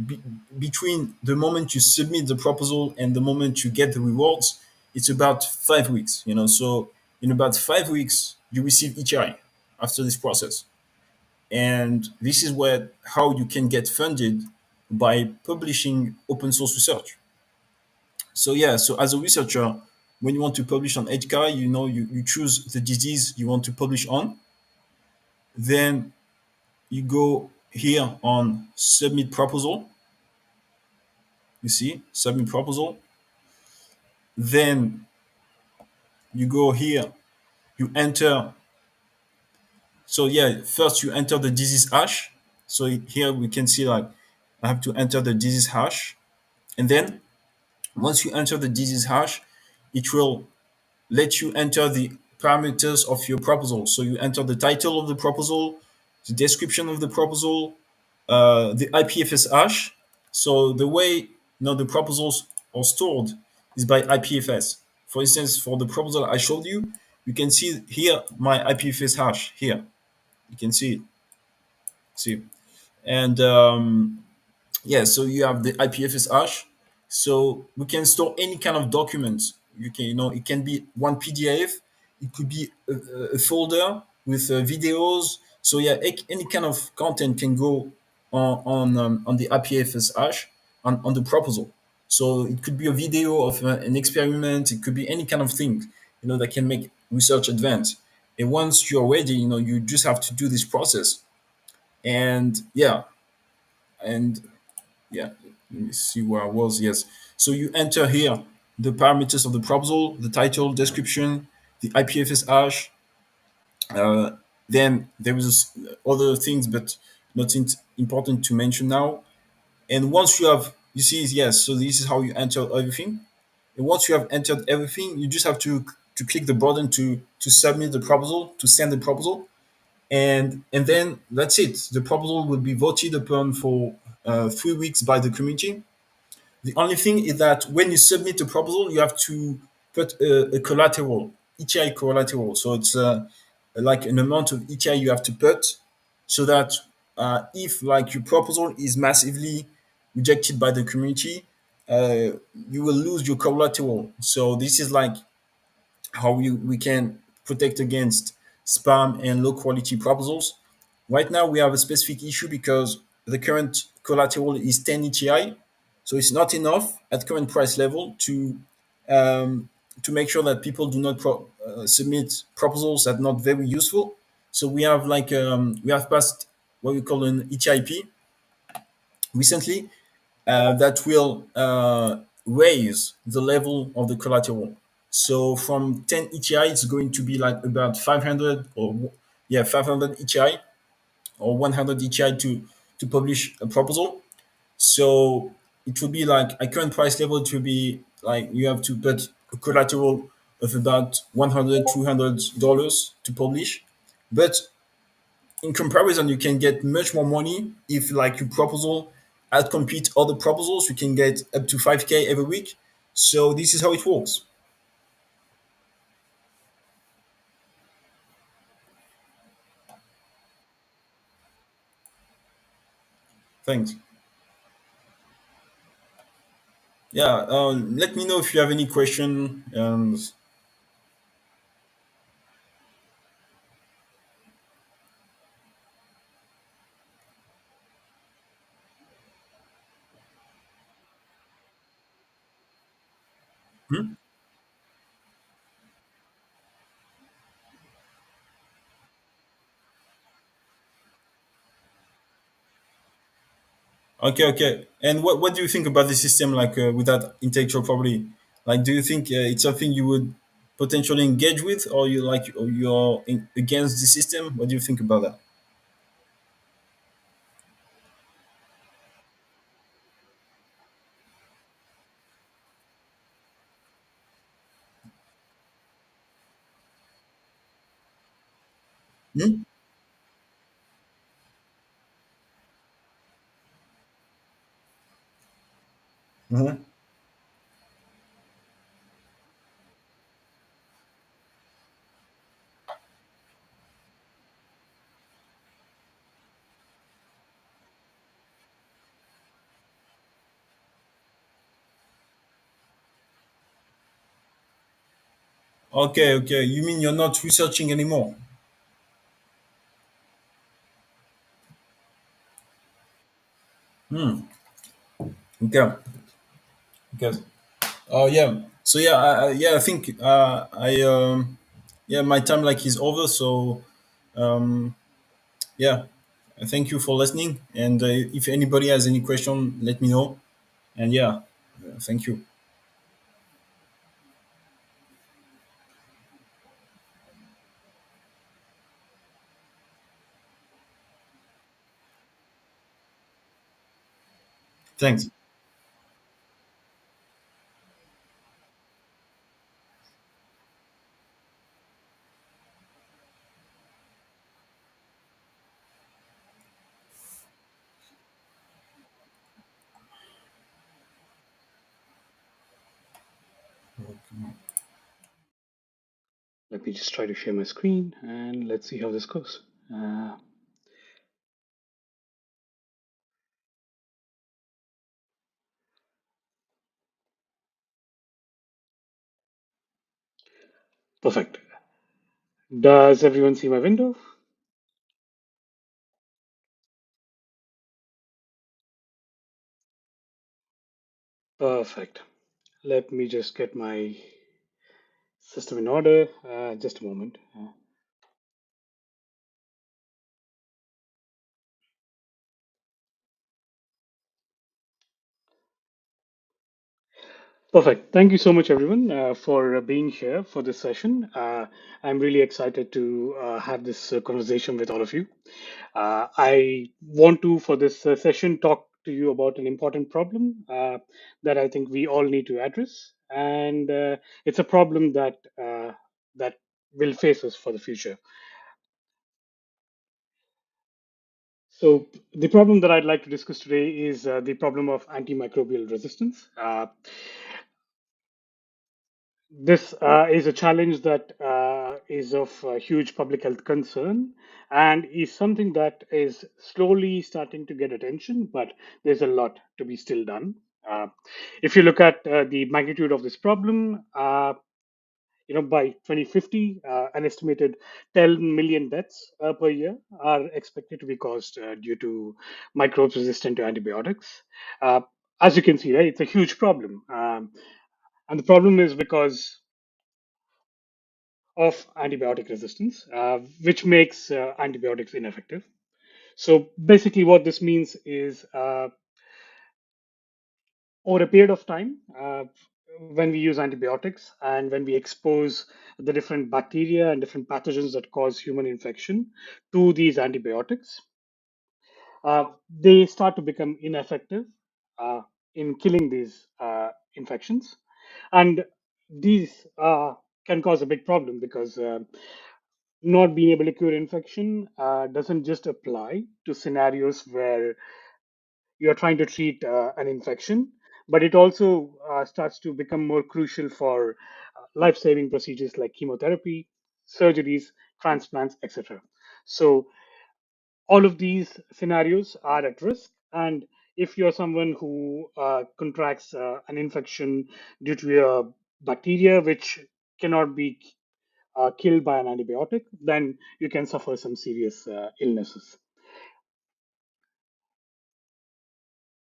be, between the moment you submit the proposal and the moment you get the rewards, it's about 5 weeks. So in about 5 weeks, you receive ETI after this process, and this is where how you can get funded by publishing open source research. So yeah, so as a researcher, when you want to publish on Etica, you choose the disease you want to publish on. Then you go here on submit proposal. You see, submit proposal. Then you go here, you enter. So yeah, first you enter the disease hash. So here we can see, like, I have to enter the disease hash. And then once you enter the disease hash, it will let you enter the parameters of your proposal. So you enter the title of the proposal, the description of the proposal, the IPFS hash, So the way the proposals are stored is by IPFS. For instance, for the proposal I showed you, you can see here my IPFS hash here. You can see it. See, and yeah, so you have the IPFS hash. So we can store any kind of documents. You can, it can be one PDF. It could be a folder with videos. So yeah, any kind of content can go on the IPFS hash on the proposal. So it could be a video of an experiment. It could be any kind of thing, that can make research advance. And once you're ready, you just have to do this process. And and yeah, let me see where I was. Yes. So you enter here the parameters of the proposal, the title, description, the IPFS hash. Uh, then there is other things, but not important to mention now. And once you have, you see, yes, so this is how you enter everything. And once you have entered everything, you just have to click the button to submit the proposal, to send the proposal, and then that's it. The proposal will be voted upon for 3 weeks by the community. The only thing is that when you submit a proposal, you have to put a collateral, ETI collateral. So it's like an amount of ETI you have to put, so that if like your proposal is massively rejected by the community, uh, you will lose your collateral. So this is like how we can protect against spam and low quality proposals. Right now, we have a specific issue because the current collateral is 10 ETI, so it's not enough at current price level um, to make sure that people do not submit proposals that are not very useful. So we have passed what we call an ETIP recently, that will raise the level of the collateral. So from 10 ETI, it's going to be like about 500 or 500 ETI or 100 ETI to publish a proposal. So it would be like at current price level, it would be like you have to put a collateral of about 100, $200 to publish. But in comparison, you can get much more money if like your proposal outcompete other proposals. You can get up to 5K every week. So this is how it works. Thanks. Yeah, let me know if you have any question. And okay, okay. And what do you think about the system like with that intellectual property? Like, do you think it's something you would potentially engage with, or you're against the system? What do you think about that? Hmm? Mhm. Okay, okay. You mean you're not researching anymore? Okay. Okay. Oh yeah. So yeah, I think I yeah, my time like is over. So um, yeah, thank you for listening. And if anybody has any question, let me know. And yeah, thank you. Thanks. Let me just try to share my screen and let's see how this goes. Uh, Perfect. Does everyone see my window? Perfect. Let me just get my system in order. Just a moment. Perfect. Thank you so much, everyone, for being here for this session. I'm really excited to have this conversation with all of you. I want to, for this session, talk to you about an important problem that I think we all need to address, and it's a problem that will face us for the future. So, the problem that I'd like to discuss today is the problem of antimicrobial resistance. This is a challenge that is of huge public health concern and is something that is slowly starting to get attention, but there's a lot to be still done. Uh, if you look at the magnitude of this problem, by 2050, an estimated 10 million deaths per year are expected to be caused due to microbes resistant to antibiotics. Uh, as you can see, right, it's a huge problem. And the problem is because of antibiotic resistance, which makes antibiotics ineffective. So basically, what this means is over a period of time, when we use antibiotics and when we expose the different bacteria and different pathogens that cause human infection to these antibiotics, they start to become ineffective uh, in killing these infections. And these can cause a big problem because not being able to cure infection doesn't just apply to scenarios where you're trying to treat an infection, but it also starts to become more crucial for life saving procedures like chemotherapy, surgeries, transplants, etc. So, all of these scenarios are at risk. And if you're someone who contracts an infection due to a bacteria which cannot be killed by an antibiotic, then you can suffer some serious illnesses.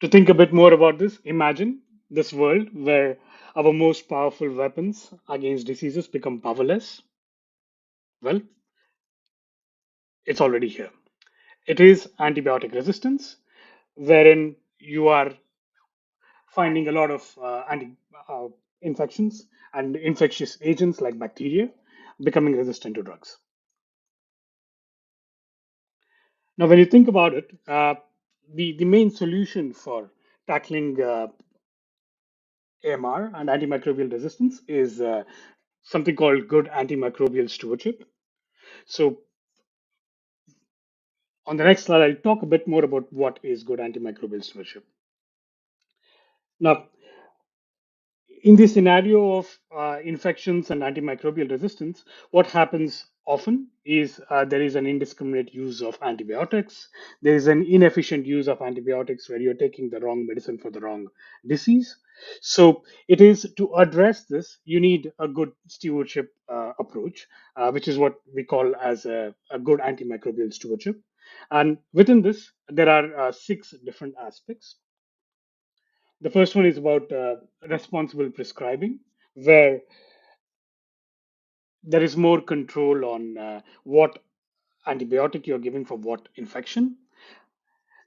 To think a bit more about this, imagine this world where our most powerful weapons against diseases become powerless. Well, it's already here. It is antibiotic resistance, wherein you are finding a lot of infections and infectious agents like bacteria becoming resistant to drugs. Now, when you think about it, the main solution for tackling AMR and antimicrobial resistance is something called good antimicrobial stewardship. So, on the next slide, I'll talk a bit more about what is good antimicrobial stewardship. Now, in the scenario of infections and antimicrobial resistance, what happens often is there is an indiscriminate use of antibiotics. There is an inefficient use of antibiotics where you're taking the wrong medicine for the wrong disease. So, it is to address this, you need a good stewardship approach, which is what we call as a good antimicrobial stewardship. And within this, there are six different aspects. The first one is about responsible prescribing, where there is more control on what antibiotic you're giving for what infection.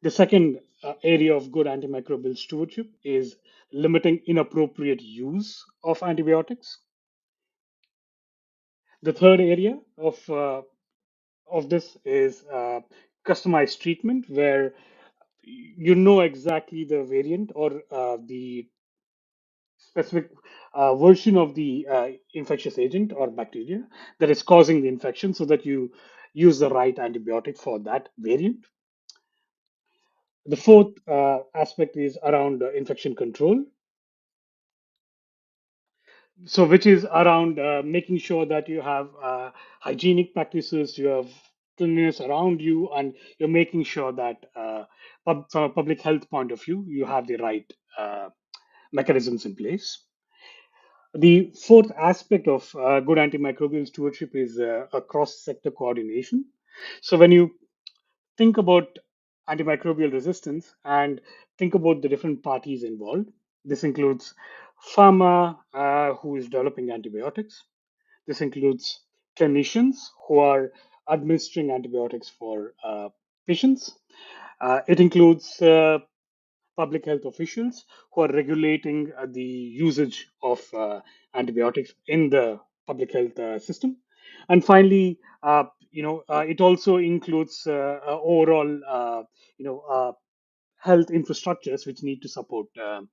The second area of good antimicrobial stewardship is limiting inappropriate use of antibiotics. The third area of this is customized treatment, where you know exactly the variant or the specific version of the infectious agent or bacteria that is causing the infection so that you use the right antibiotic for that variant. The fourth aspect is around infection control. So which is around making sure that you have hygienic practices, you have cleanliness around you, and you're making sure that from a public health point of view, you have the right mechanisms in place. The fourth aspect of good antimicrobial stewardship is a cross-sector coordination. So when you think about antimicrobial resistance and think about the different parties involved, this includes pharma, who is developing antibiotics. This includes clinicians who are administering antibiotics for patients. It includes public health officials who are regulating the usage of antibiotics in the public health system. And finally, it also includes overall, health infrastructures which need to support the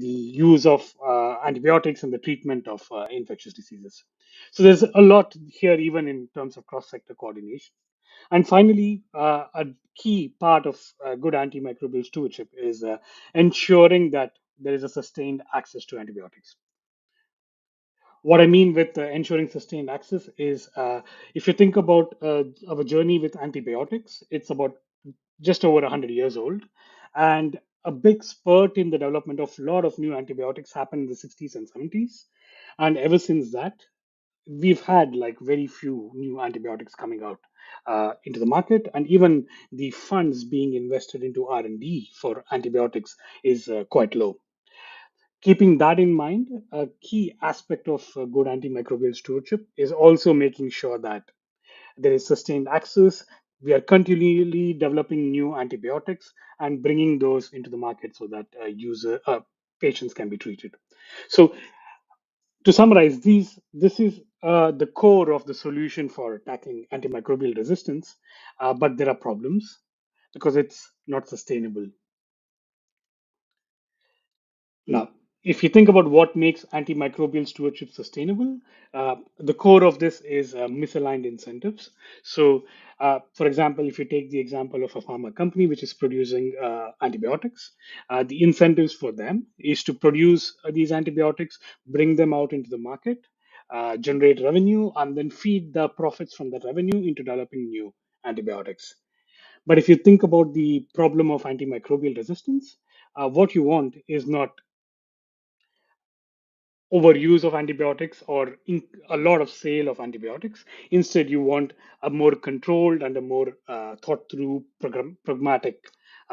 use of antibiotics and the treatment of infectious diseases. So there's a lot here, even in terms of cross-sector coordination. And finally, a key part of good antimicrobial stewardship is ensuring that there is a sustained access to antibiotics. What I mean with ensuring sustained access is if you think about our journey with antibiotics, it's about just over 100 years old. And a big spurt in the development of a lot of new antibiotics happened in the 60s and 70s. And ever since that, we've had like very few new antibiotics coming out into the market, and even the funds being invested into R&D for antibiotics is quite low. Keeping that in mind, a key aspect of good antimicrobial stewardship is also making sure that there is sustained access. We are continually developing new antibiotics and bringing those into the market so that patients can be treated. So to summarize, this is the core of the solution for tackling antimicrobial resistance, but there are problems because it's not sustainable. Now, if you think about what makes antimicrobial stewardship sustainable, the core of this is misaligned incentives. So, for example, if you take the example of a pharma company which is producing antibiotics, the incentives for them is to produce these antibiotics, bring them out into the market, generate revenue, and then feed the profits from that revenue into developing new antibiotics. But if you think about the problem of antimicrobial resistance, what you want is not overuse of antibiotics or a lot of sale of antibiotics. Instead, you want a more controlled and a more thought through pragmatic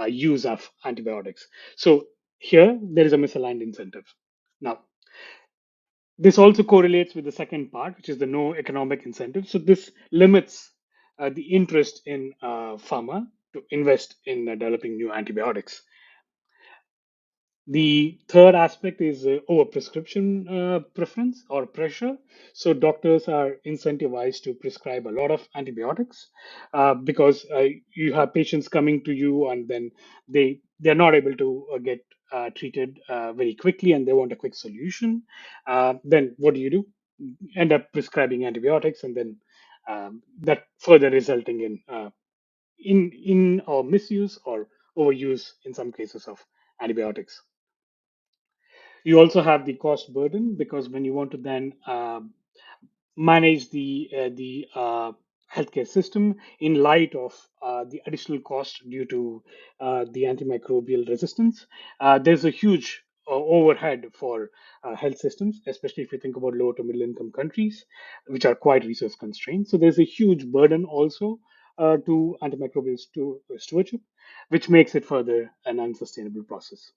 use of antibiotics. So here there is a misaligned incentive. Now, this also correlates with the second part, which is the no economic incentive. So this limits the interest in pharma to invest in developing new antibiotics. The third aspect is overprescription preference or pressure. So doctors are incentivized to prescribe a lot of antibiotics because you have patients coming to you and then they're not able to get treated very quickly and they want a quick solution. Then what do? End up prescribing antibiotics, and then that further resulting in or misuse or overuse in some cases of antibiotics. You also have the cost burden because when you want to then manage the healthcare system in light of the additional cost due to the antimicrobial resistance, there's a huge overhead for health systems, especially if you think about low to middle income countries, which are quite resource constrained. So there's a huge burden also to antimicrobial stewardship, which makes it further an unsustainable process.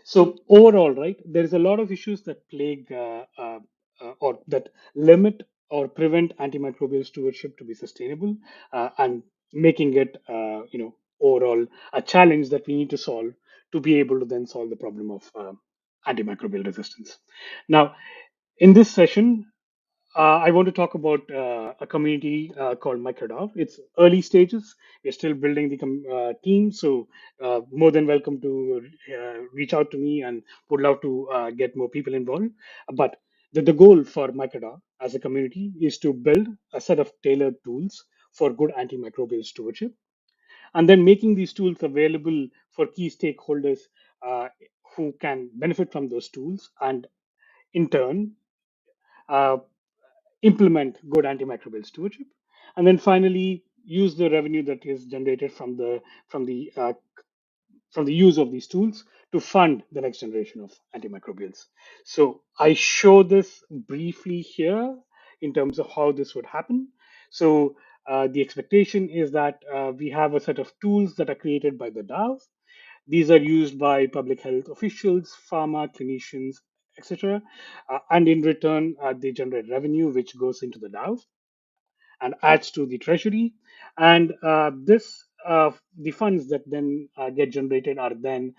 So overall, right, there is a lot of issues that plague or that limit or prevent antimicrobial stewardship to be sustainable, and making it, overall a challenge that we need to solve to be able to then solve the problem of antimicrobial resistance. Now, in this session, I want to talk about a community called microDAO. It's early stages. We're still building the team, so more than welcome to reach out to me, and would love to get more people involved. But the goal for microDAO as a community is to build a set of tailored tools for good antimicrobial stewardship, and then making these tools available for key stakeholders uh, who can benefit from those tools, and in turn, uh, implement good antimicrobial stewardship, and then finally use the revenue that is generated from the uh, from the use of these tools to fund the next generation of antimicrobials. So I show this briefly here in terms of how this would happen. So the expectation is that we have a set of tools that are created by the DAO. These are used by public health officials, pharma, clinicians, etc. And in return, they generate revenue which goes into the DAO and adds to the treasury. And the funds that then get generated are then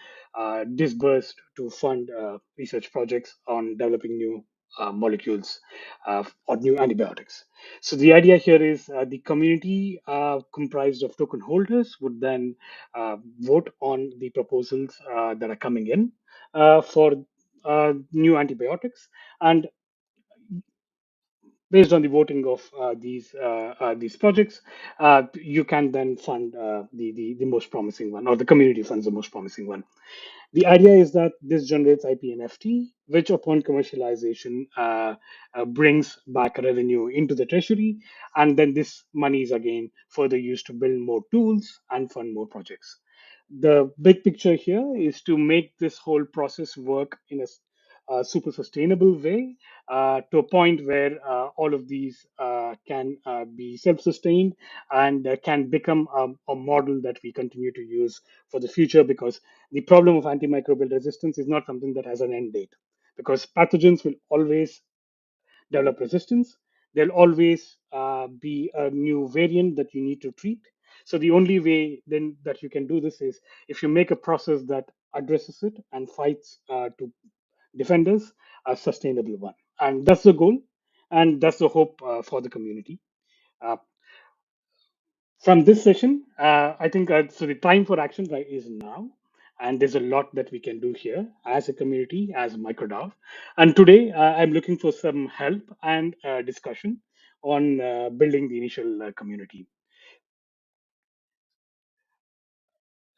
disbursed to fund research projects on developing new molecules or new antibiotics. So the idea here is the community comprised of token holders would then vote on the proposals that are coming in for new antibiotics, and based on the voting of these projects, you can then fund the most promising one, or the community funds the most promising one. The idea is that this generates IP and FT, which upon commercialization brings back revenue into the treasury, and then this money is again further used to build more tools and fund more projects. The big picture here is to make this whole process work in a super sustainable way, to a point where all of these can be self-sustained and can become a model that we continue to use for the future, because the problem of antimicrobial resistance is not something that has an end date, because pathogens will always develop resistance. There'll always be a new variant that you need to treat. So the only way then that you can do this is if you make a process that addresses it and fights to defend us, a sustainable one. And that's the goal, and that's the hope for the community. Uh, from this session, I think so. The time for action right is now, and there's a lot that we can do here as a community, as microDAO. And today, I'm looking for some help and discussion on building the initial community.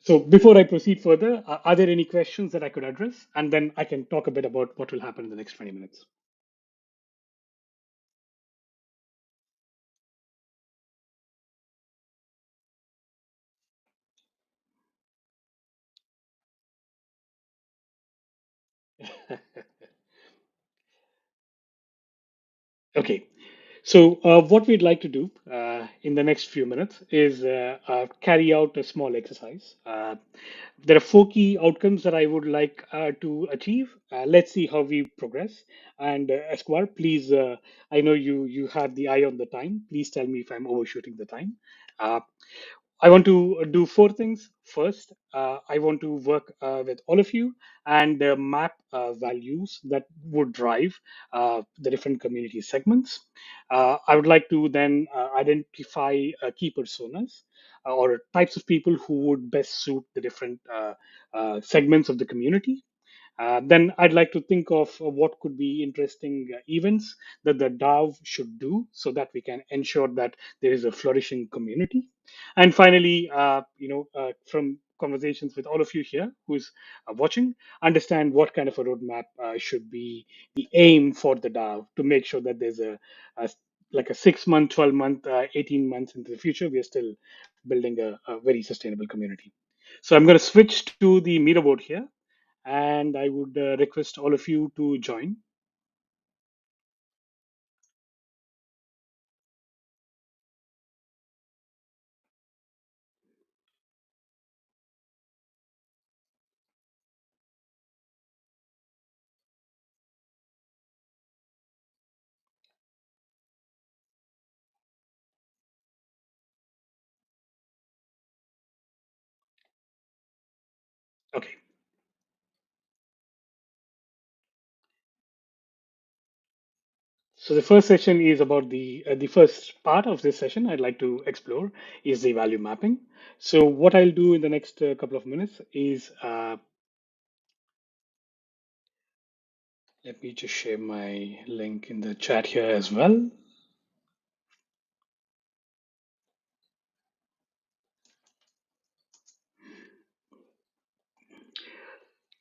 So, before I proceed further, are there any questions that I could address? And then I can talk a bit about what will happen in the next 20 minutes. Okay. So, what we'd like to do in the next few minutes is carry out a small exercise. There are four key outcomes that I would like to achieve. Let's see how we progress. And Esquire, please, I know you have the eye on the time. Please tell me if I'm overshooting the time. Uh, I want to do four things. First, I want to work with all of you and map values that would drive the different community segments. I would like to then identify key personas or types of people who would best suit the different segments of the community. Then I'd like to think of what could be interesting events that the DAO should do so that we can ensure that there is a flourishing community. And finally, from conversations with all of you here who's watching, understand what kind of a roadmap should be the aim for the DAO to make sure that there's a like a 6 month, 12 month, 18 months into the future, we are still building a very sustainable community. So I'm going to switch to the Miro board here, and I would request all of you to join. Okay. So the first session is about the first part of this session I'd like to explore is the value mapping. So what I'll do in the next couple of minutes is let me just share my link in the chat here as well.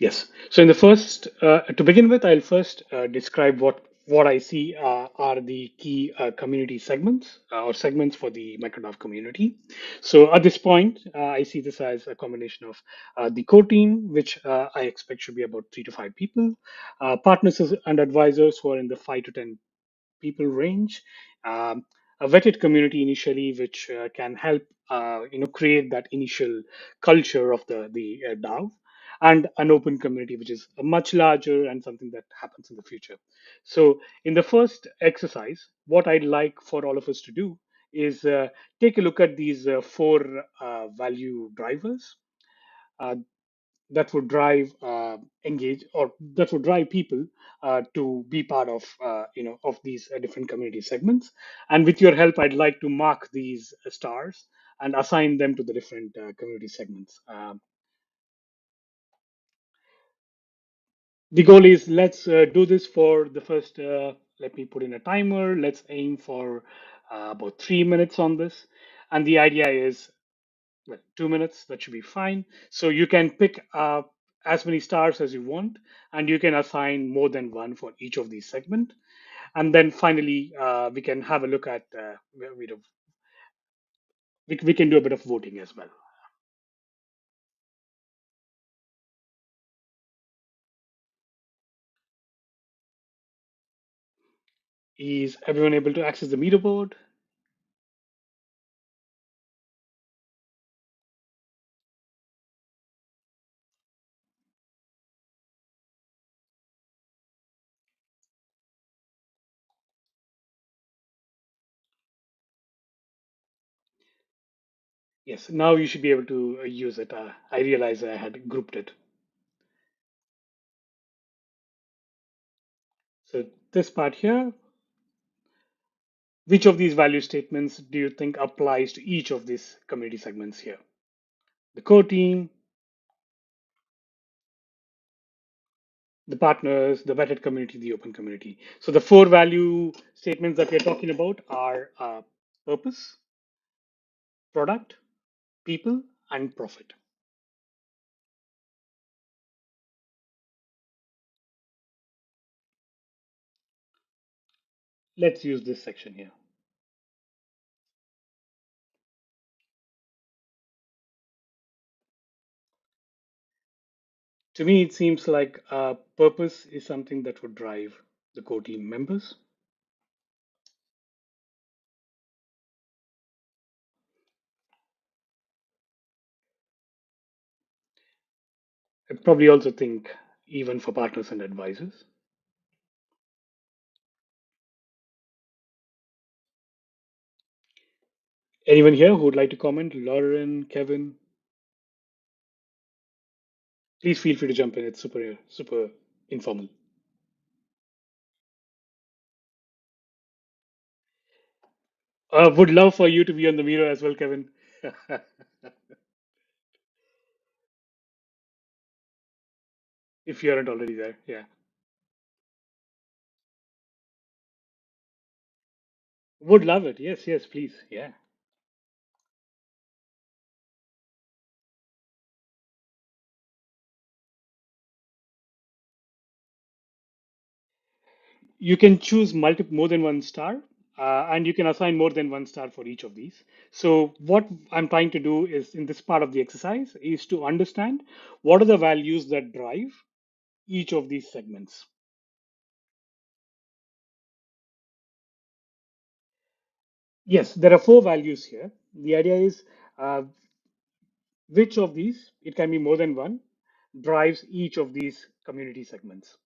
Yes. So in the first, to begin with, I'll first describe what I see are the key community segments or segments for the microDAO community. So at this point, I see this as a combination of the core team, which I expect should be about 3 to 5 people, partners and advisors who are in the 5 to 10 people range, um, a vetted community initially, which can help create that initial culture of the DAO, and an open community, which is a much larger and something that happens in the future. So, in the first exercise, what I'd like for all of us to do is take a look at these four value drivers. Uh, that would drive engage or that would drive people to be part of of these different community segments. And with your help, I'd like to mark these stars and assign them to the different community segments. The goal is, let's do this for the first let me put in a timer. Let's aim for about 3 minutes on this. And the idea is, well, 2 minutes, that should be fine. So you can pick as many stars as you want, and you can assign more than one for each of these segments. And then finally, we can have a look at, we can do a bit of voting as well. Is everyone able to access the leaderboard? Yes, now you should be able to use it. I realized I had grouped it. So this part here, which of these value statements do you think applies to each of these community segments here? The core team, the partners, the vetted community, the open community. So the four value statements that we're talking about are purpose, product, people, and profit. Let's use this section here. To me, it seems like purpose is something that would drive the core team members. I probably also think even for partners and advisors. Anyone here who would like to comment? Lauren, Kevin, please feel free to jump in. It's super informal. Would love for you to be on the mirror as well, Kevin. If you aren't already there. Yeah. Would love it. Yes, yes, please. Yeah. You can choose more than one star, and you can assign more than one star for each of these. So what I'm trying to do is, in this part of the exercise, is to understand what are the values that drive each of these segments. Yes, there are four values here. The idea is, which of these, it can be more than one, drives each of these community segments.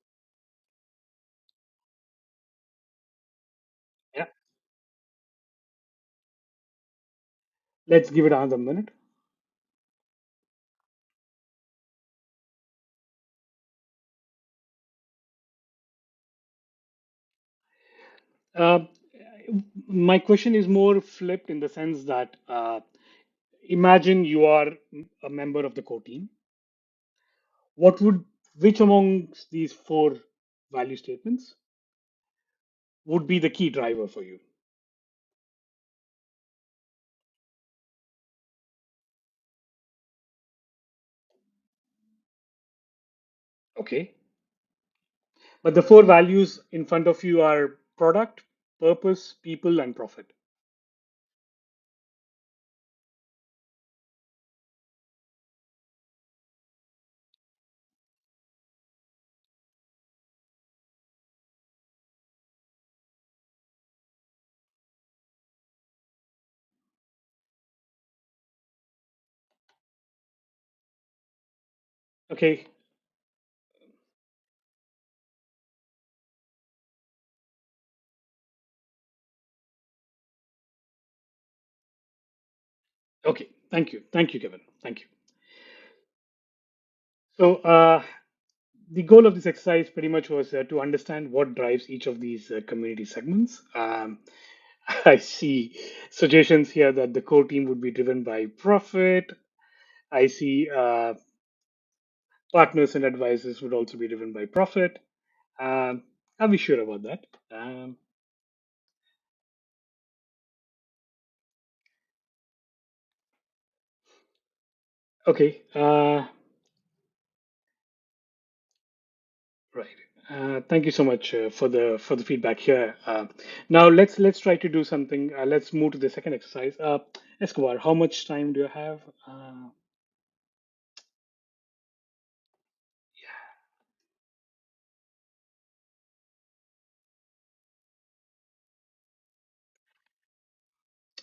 Yeah. Let's give it another minute. Uh, my question is more flipped in the sense that, imagine you are a member of the core team. What would, which amongst these four value statements would be the key driver for you? Okay. But the four values in front of you are product, purpose, people, and profit. Okay. Okay. Thank you. Thank you, Kevin. Thank you. So, the goal of this exercise pretty much was to understand what drives each of these community segments. I see suggestions here that the core team would be driven by profit. I see partners and advisors would also be driven by profit. Are we sure about that? Okay. Right. Thank you so much for the feedback here. Now let's try to do something. Let's move to the second exercise. Escobar, how much time do you have?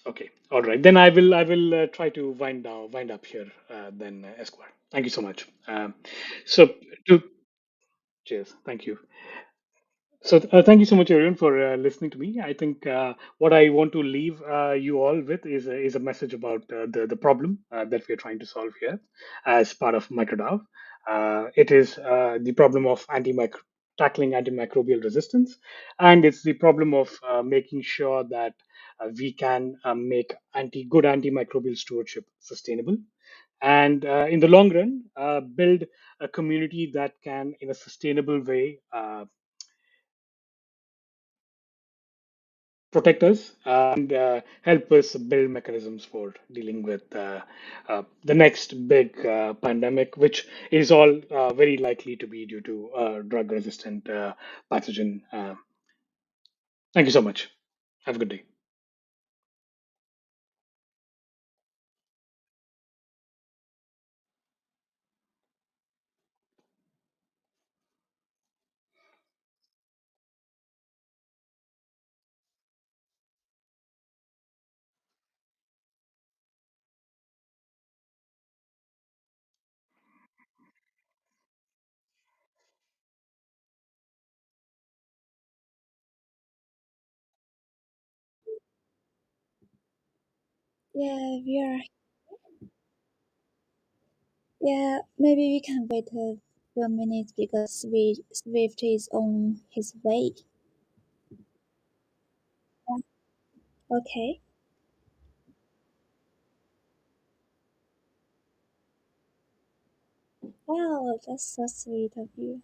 Okay. All right. Then I will try to wind up here. Then Escobar. Thank you so much. So to cheers. Thank you. So thank you so much, everyone, for listening to me. I think what I want to leave you all with is a message about the problem that we are trying to solve here as part of microDAO. It is the problem of tackling antimicrobial resistance, and it's the problem of making sure that we can make good antimicrobial stewardship sustainable, and in the long run, build a community that can, in a sustainable way, protect us and help us build mechanisms for dealing with the next big pandemic, which is all very likely to be due to drug resistant pathogen. Thank you so much. Have a good day. Yeah, we are. Yeah, maybe we can wait a few minutes because Swift is on his way. Yeah, okay. Wow, that's so sweet of you.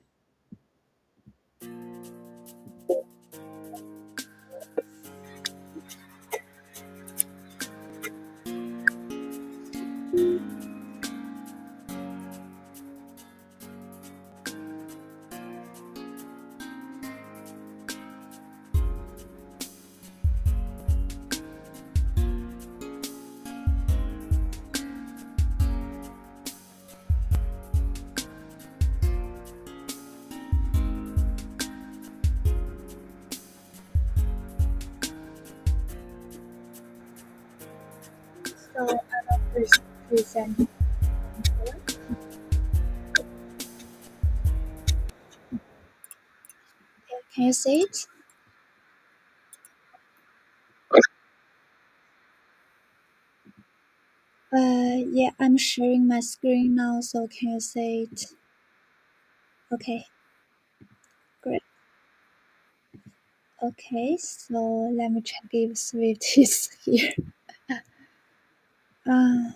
So I will present. Can you see it? Yeah, I'm sharing my screen now, so can you see it? Okay, great. Okay, so let me check if Swift is here. Uh,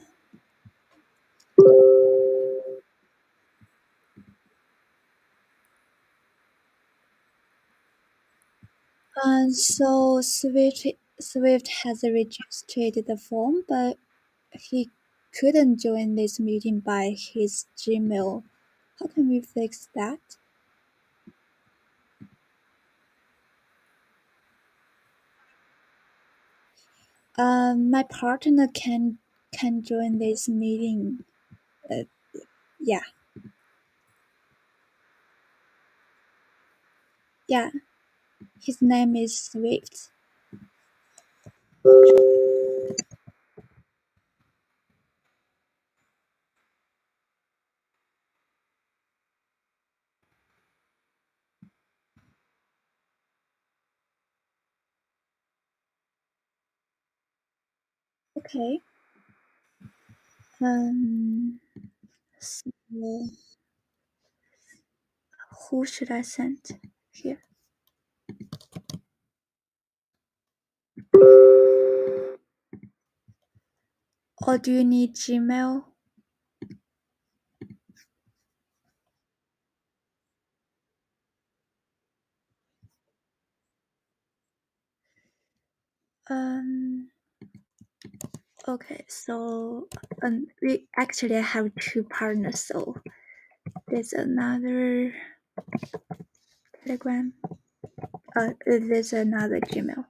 so Swift has registered the form, but he couldn't join this meeting by his Gmail. How can we fix that? My partner can join this meeting. Yeah. Yeah. His name is Swift. Okay. So who should I send here? Or do you need Gmail? Okay, so we actually have two partners, so there's another Telegram. There's another Gmail.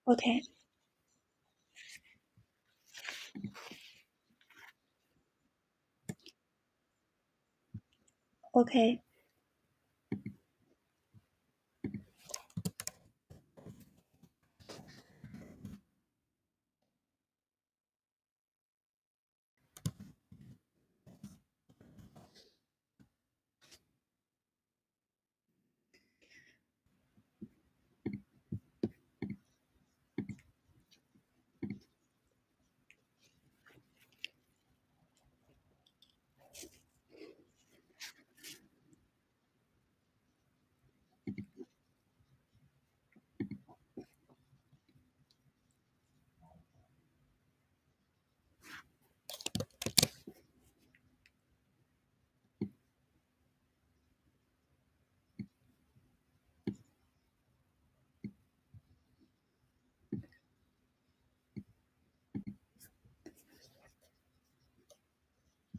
Okay. Okay.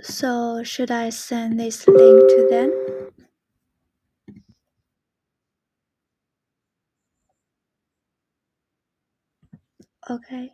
So should I send this link to them? Okay.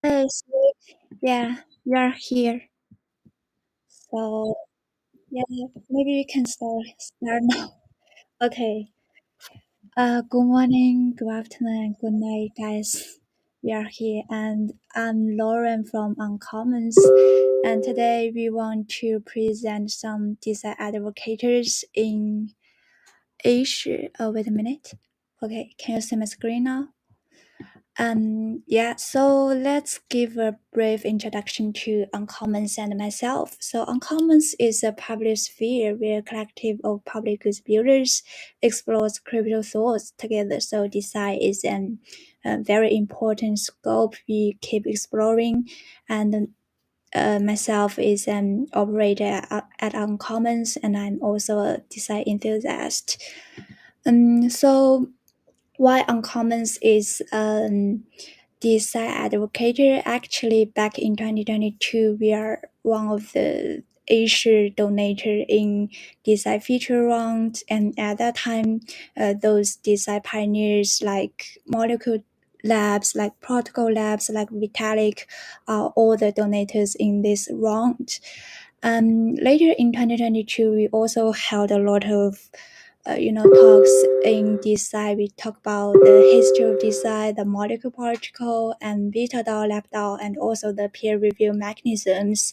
Hey, Sweet. Yeah, you're here. So yeah, maybe we can start now. Okay. Good morning, good afternoon, good night, guys. We are here, and I'm Lauran from Uncommons. And today we want to present some DeSci advocates in Asia. Oh, wait a minute. Okay, can you see my screen now? Yeah, so let's give a brief introduction to Uncommons and myself. So Uncommons is a public sphere where a collective of public goods builders explores crypto thoughts together. So DeSci is a very important scope we keep exploring, and myself is an operator at Uncommons, and I'm also a DeSci enthusiast. So why Uncommons is DeSci advocate. Actually, back in 2022, we are one of the Asia donator in DeSci feature round, and at that time, those DeSci pioneers like Molecule Labs, like Protocol Labs, like Vitalik, are all the donators in this round. Later in 2022, we also held a lot of talks in DeSci. We talk about the history of DeSci, the molecule particle, and beta DAO, lab DAO, and also the peer review mechanisms.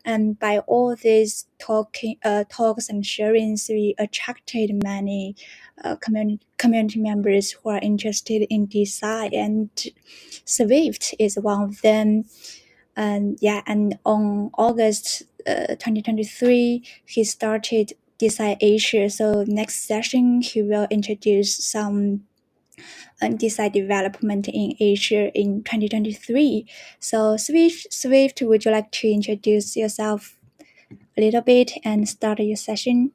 And by all these talks and sharings, we attracted many community members who are interested in DeSci, and Swift is one of them. And on August 2023, he started DeSci Asia. So next session, he will introduce some DeSci development in Asia in 2023. So Swift, would you like to introduce yourself a little bit and start your session?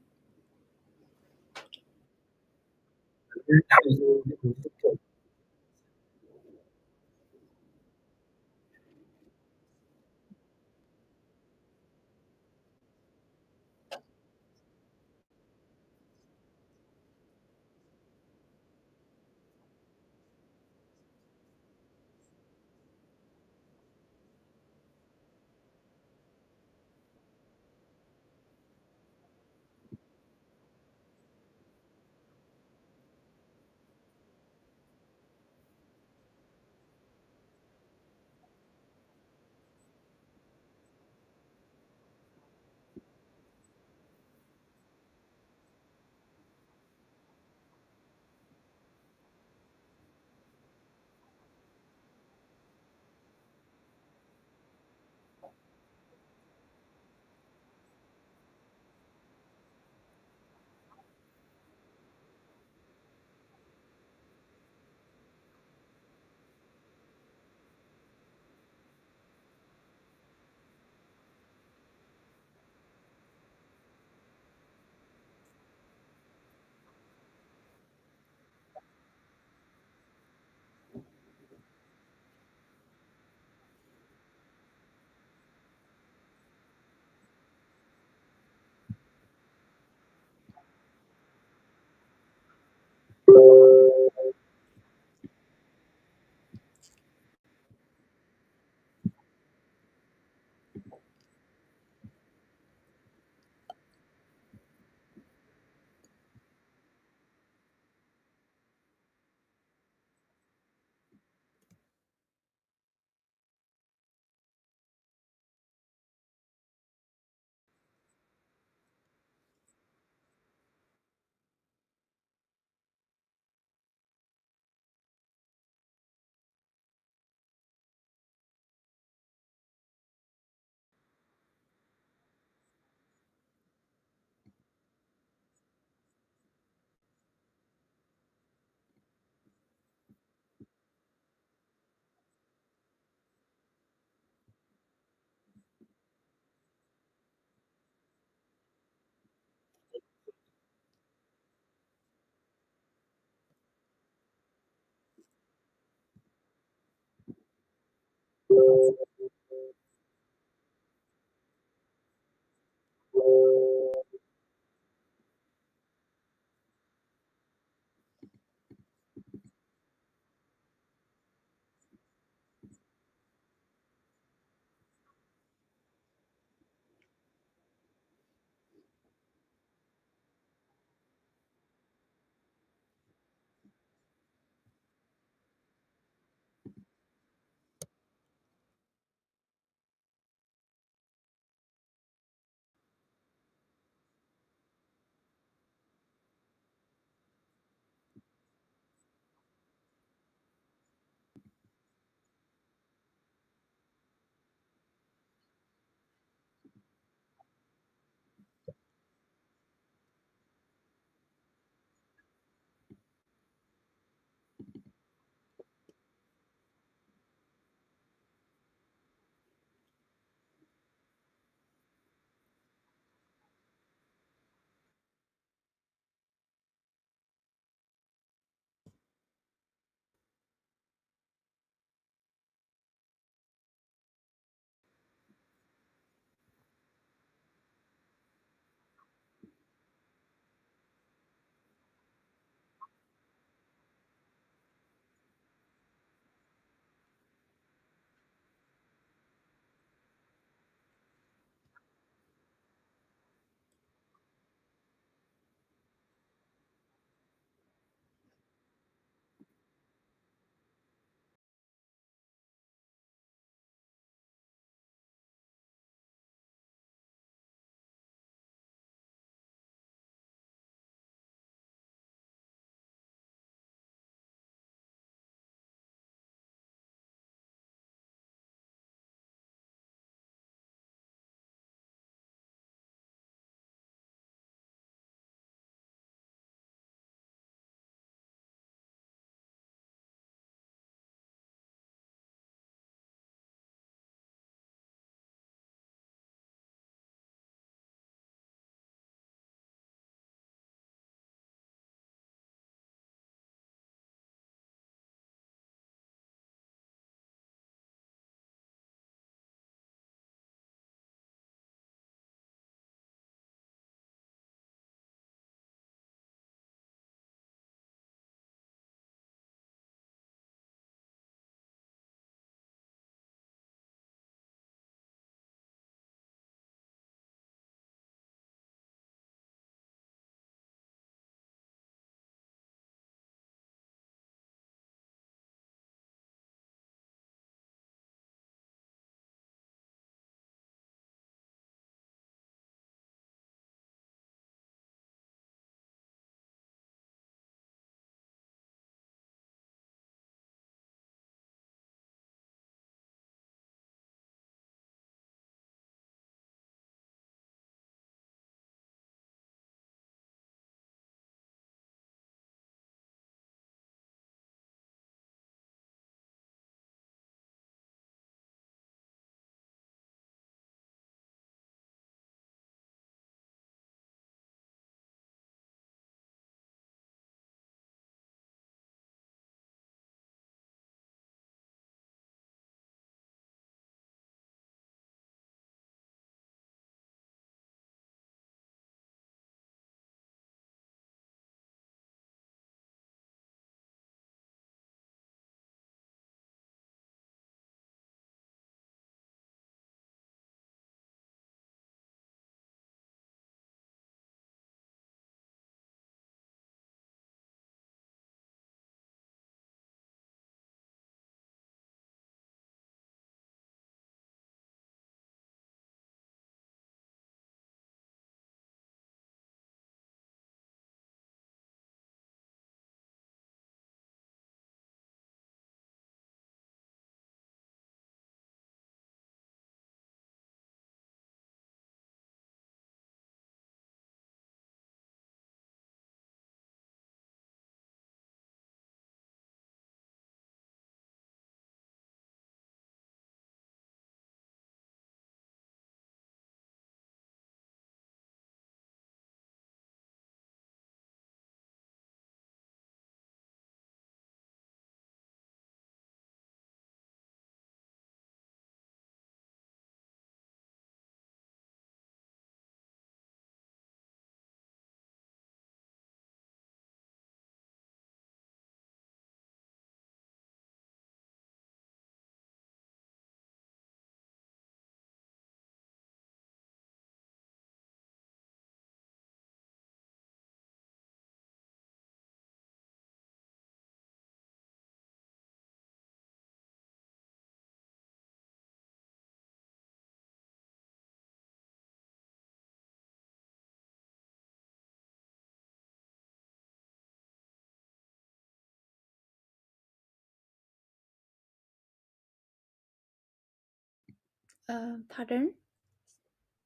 Pardon?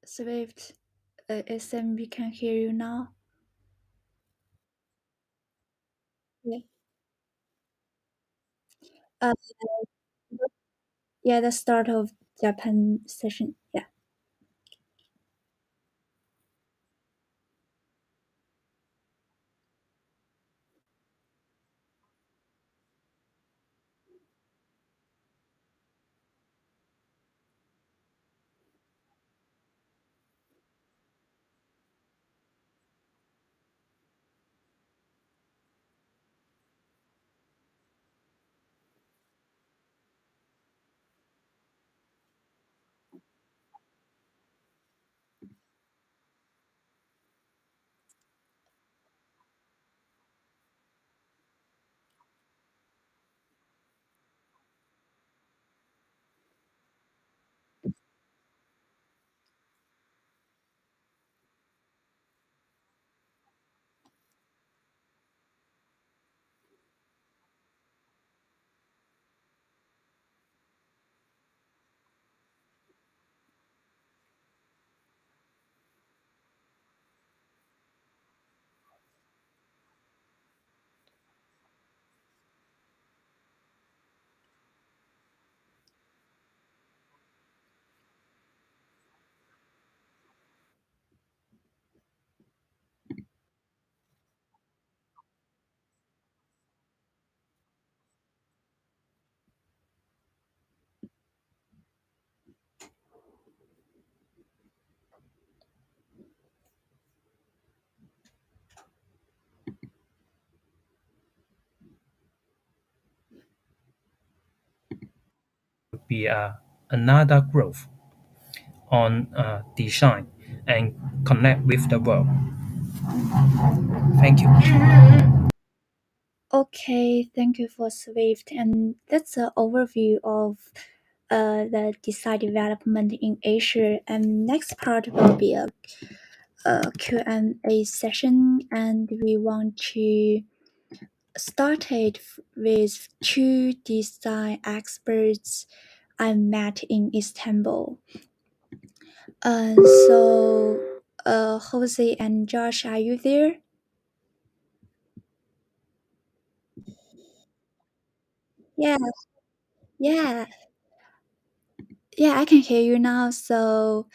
Swift, SM, we can hear you now. Yeah. Uh, yeah, the start of Japan session. Yeah. Be another growth on DeSci and connect with the world. Thank you. Okay, thank you for Swift, and that's an overview of the DeSci development in Asia. And next part will be a Q&A session, and we want to start it with two DeSci experts I met in Istanbul. So, Jose and Josh, are you there? Yeah, yeah, yeah, I can hear you now. So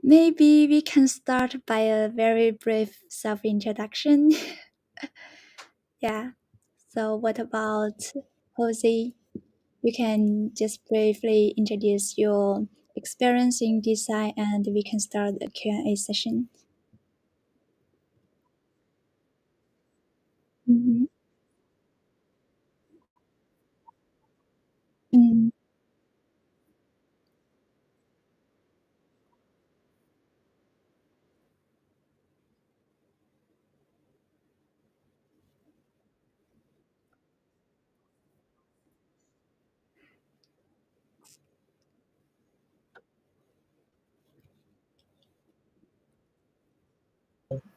maybe we can start by a very brief self-introduction. Yeah. So what about Jose? You can just briefly introduce your experience in design, and we can start the Q&A session. Mm-hmm. Mm.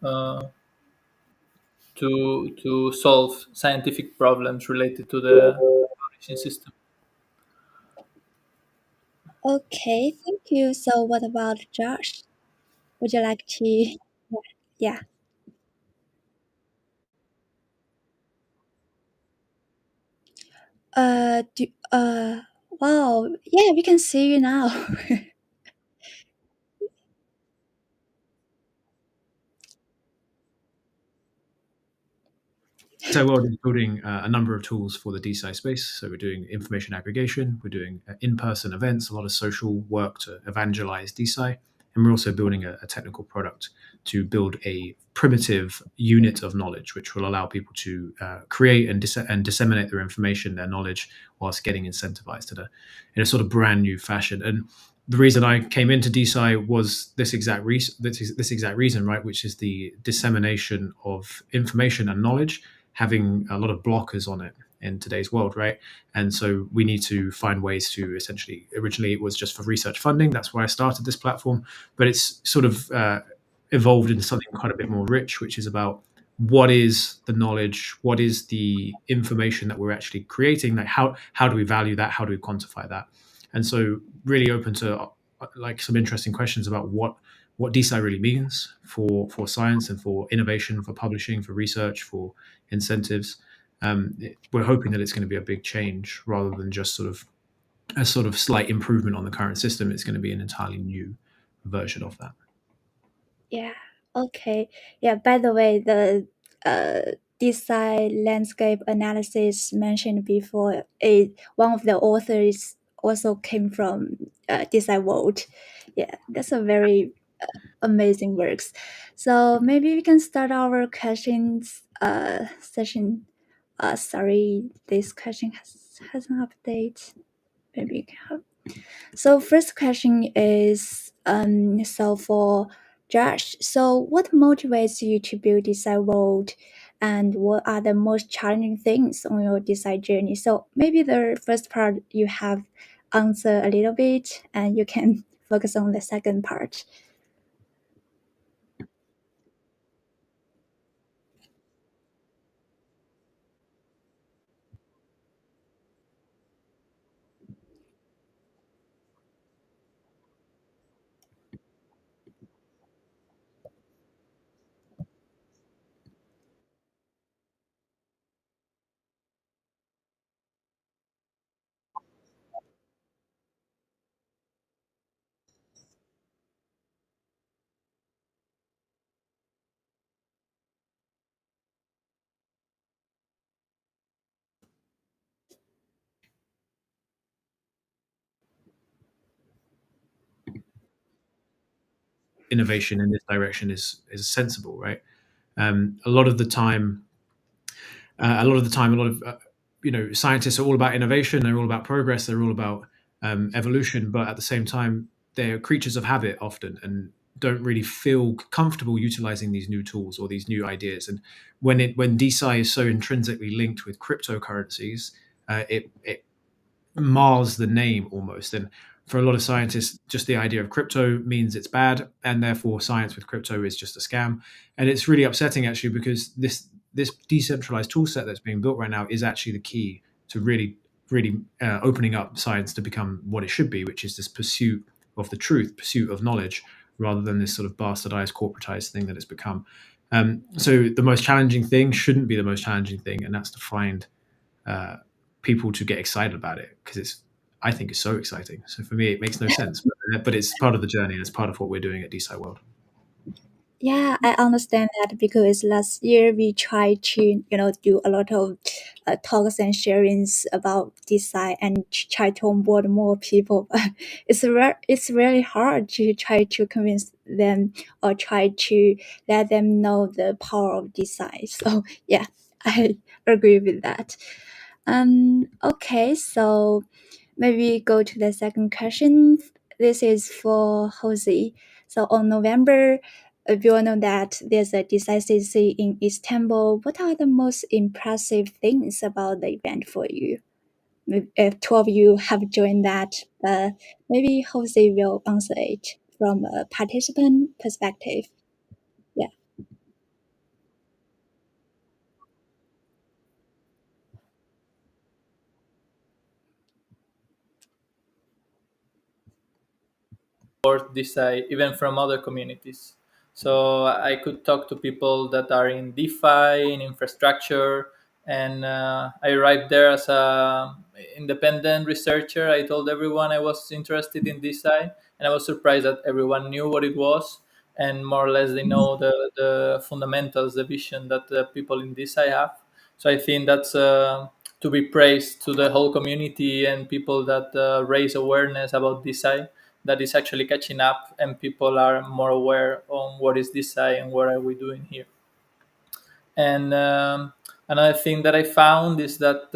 uh, to solve scientific problems related to the information system. Okay, thank you. So what about Josh? Would you like to? Yeah. Do, wow. Yeah, we can see you now. So we're building a number of tools for the DeSci space. So we're doing information aggregation, we're doing in-person events, a lot of social work to evangelize DeSci, and we're also building a technical product to build a primitive unit of knowledge, which will allow people to create and disseminate their information, their knowledge, whilst getting incentivized in a sort of brand new fashion. And the reason I came into DeSci was this exact reason, right? Which is the dissemination of information and knowledge having a lot of blockers on it in today's world, right? And so we need to find ways to essentially, originally it was just for research funding. That's why I started this platform, but it's sort of evolved into something quite a bit more rich, which is about what is the knowledge, what is the information that we're actually creating, like how do we value that, how do we quantify that? And so really open to like some interesting questions about what DeSci really means for science and for innovation, for publishing, for research, for incentives. We're hoping that it's going to be a big change rather than just sort of slight improvement on the current system. It's going to be an entirely new version of that. Yeah. Okay. Yeah. By the way, the DeSci landscape analysis mentioned before, one of the authors also came from DeSci world. Yeah, that's a very amazing works. So maybe we can start our questions session. Sorry, this question has an update. Maybe you can help. So first question is so for Josh. So what motivates you to build DeSci world, and what are the most challenging things on your DeSci journey? So maybe the first part you have answered a little bit, and you can focus on the second part. Innovation in this direction is sensible, right? A lot of the time, a lot of the time, a lot of scientists are all about innovation. They're all about progress. They're all about evolution. But at the same time, they're creatures of habit often, and don't really feel comfortable utilizing these new tools or these new ideas. And when DeSci is so intrinsically linked with cryptocurrencies, it mars the name almost. And for a lot of scientists, just the idea of crypto means it's bad, and therefore science with crypto is just a scam. And it's really upsetting actually, because this decentralized tool set that's being built right now is actually the key to really opening up science to become what it should be, which is this pursuit of the truth, pursuit of knowledge, rather than this sort of bastardized, corporatized thing that it's become. So the most challenging thing shouldn't be the most challenging thing, and that's to find uh, people to get excited about it, because I think it's so exciting. So for me, it makes no sense, but it's part of the journey, and it's part of what we're doing at DeSci World. Yeah, I understand that because last year we tried to, do a lot of talks and sharings about DeSci and try to onboard more people. But it's really hard to try to convince them or try to let them know the power of DeSci. So yeah, I agree with that. Okay, so maybe go to the second question. This is for Jose. So on November, we all know that there's a DeSci in Istanbul. What are the most impressive things about the event for you? If two of you have joined that, maybe Jose will answer it from a participant perspective. Yeah. Support DeSci even from other communities. So I could talk to people that are in DeFi, in infrastructure, and I arrived there as a independent researcher. I told everyone I was interested in DeSci, and I was surprised that everyone knew what it was, and more or less they know the fundamentals, the vision that the people in DeSci have. So I think that's to be praised to the whole community and people that raise awareness about DeSci, that is actually catching up and people are more aware on what is DeSci and what are we doing here. And another thing that I found is that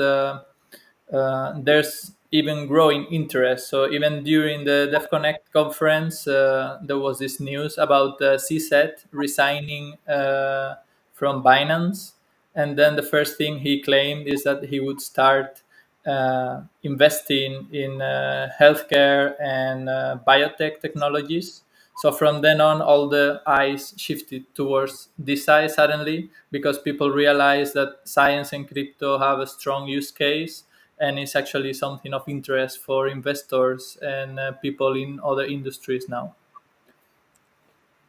there's even growing interest. So even during the DevConnect conference, there was this news about CSET resigning from Binance. And then the first thing he claimed is that he would start investing in healthcare and biotech technologies. So from then on, all the eyes shifted towards DeSci suddenly, because people realized that science and crypto have a strong use case, and it's actually something of interest for investors and people in other industries now.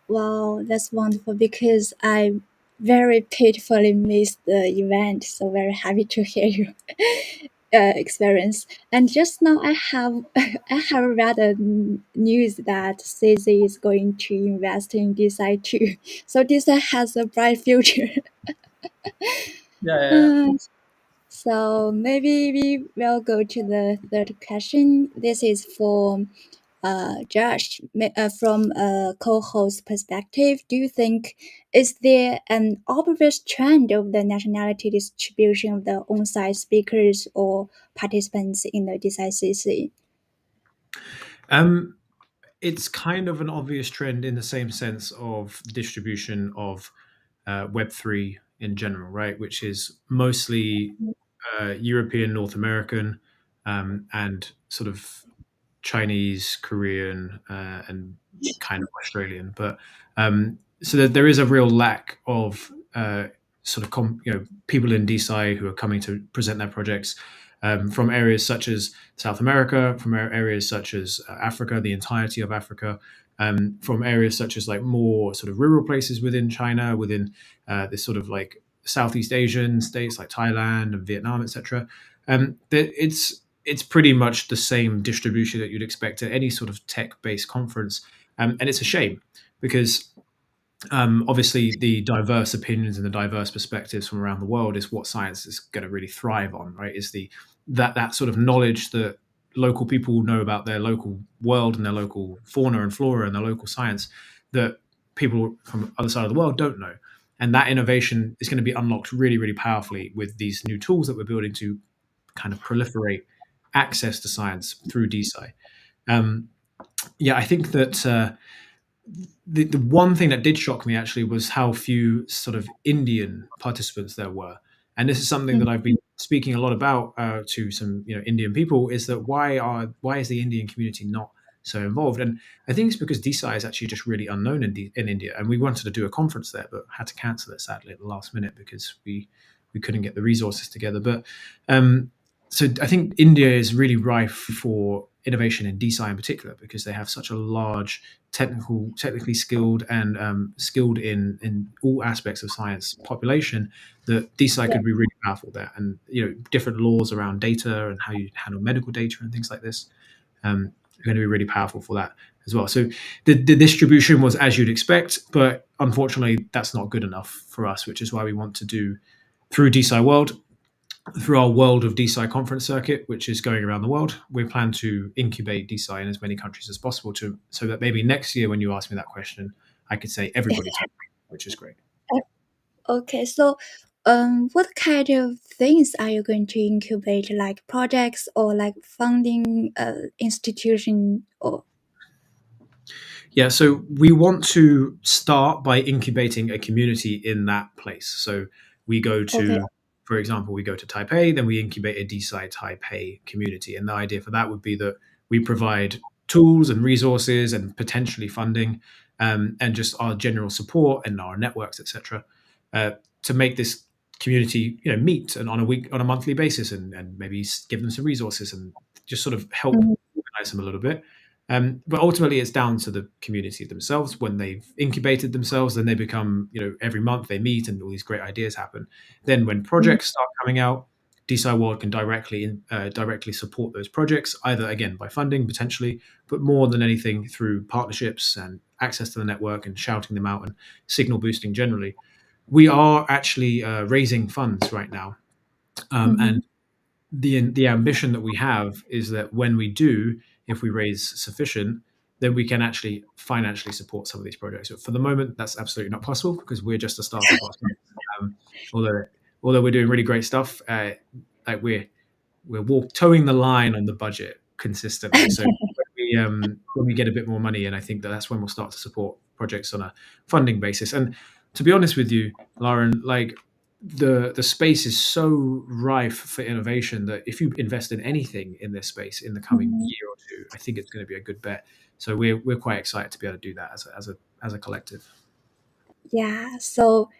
Wow, that's wonderful because I very pitifully missed the event. So very happy to hear your experience. And just now, I have I have read a news that CZ is going to invest in DeSci too. So DeSci has a bright future. Yeah, yeah, yeah. Uh, so maybe we will go to the third question. This is for Josh. From a co-host perspective, do you think is there an obvious trend of the nationality distribution of the on-site speakers or participants in the DCICC? It's kind of an obvious trend in the same sense of distribution of Web3 in general, right? Which is mostly European, North American, and sort of Chinese, Korean, and kind of Australian. But so that there is a real lack of sort of people in DeSci who are coming to present their projects from areas such as South America, from areas such as Africa, the entirety of Africa, from areas such as like more sort of rural places within China, within this sort of like Southeast Asian states like Thailand and Vietnam, etc. It's pretty much the same distribution that you'd expect at any sort of tech-based conference, and it's a shame because obviously the diverse opinions and the diverse perspectives from around the world is what science is going to really thrive on, right? Is the that sort of knowledge that local people know about their local world and their local fauna and flora and their local science that people from the other side of the world don't know. And that innovation is going to be unlocked really, really powerfully with these new tools that we're building to kind of proliferate access to science through DeSci. Yeah, I think that the one thing that did shock me actually was how few sort of Indian participants there were, and this is something that I've been speaking a lot about to some Indian people. Is that why is the Indian community not so involved? And I think it's because DeSci is actually just really unknown in India, and we wanted to do a conference there, but had to cancel it sadly at the last minute because we couldn't get the resources together. But so I think India is really rife for innovation in DeSci in particular because they have such a large technically skilled and skilled in all aspects of science population that DeSci could be really powerful there. And different laws around data and how you handle medical data and things like this are going to be really powerful for that as well. So the distribution was as you'd expect, but unfortunately that's not good enough for us, which is why we want to do through DeSci World. Through our World of DeSci conference circuit, which is going around the world, we plan to incubate DeSci in as many countries as possible so that maybe next year when you ask me that question, I could say everybody, which is great. Okay, so what kind of things are you going to incubate, like projects or like funding institution or? Yeah, so we want to start by incubating a community in that place. So we go to, for example, we go to Taipei, then we incubate a DeSci Taipei community. And the idea for that would be that we provide tools and resources and potentially funding and just our general support and our networks, etc., to make this community meet and on a monthly basis and maybe give them some resources and just sort of help organize them a little bit. But ultimately, it's down to the community themselves. When they've incubated themselves, then they become, every month they meet and all these great ideas happen. Then when projects start coming out, DeSci World can directly support those projects, either, again, by funding, potentially, but more than anything through partnerships and access to the network and shouting them out and signal boosting generally. We are actually raising funds right now. And the ambition that we have is that when we do, if we raise sufficient, then we can actually financially support some of these projects. But for the moment, that's absolutely not possible because we're just a startup. Although we're doing really great stuff, like we're towing the line on the budget consistently. So when we get a bit more money, and I think that's when we'll start to support projects on a funding basis. And to be honest with you, Lauran, like the space is so rife for innovation that if you invest in anything in this space in the coming year or two, I think it's going to be a good bet. So we're quite excited to be able to do that as a collective. Yeah. So,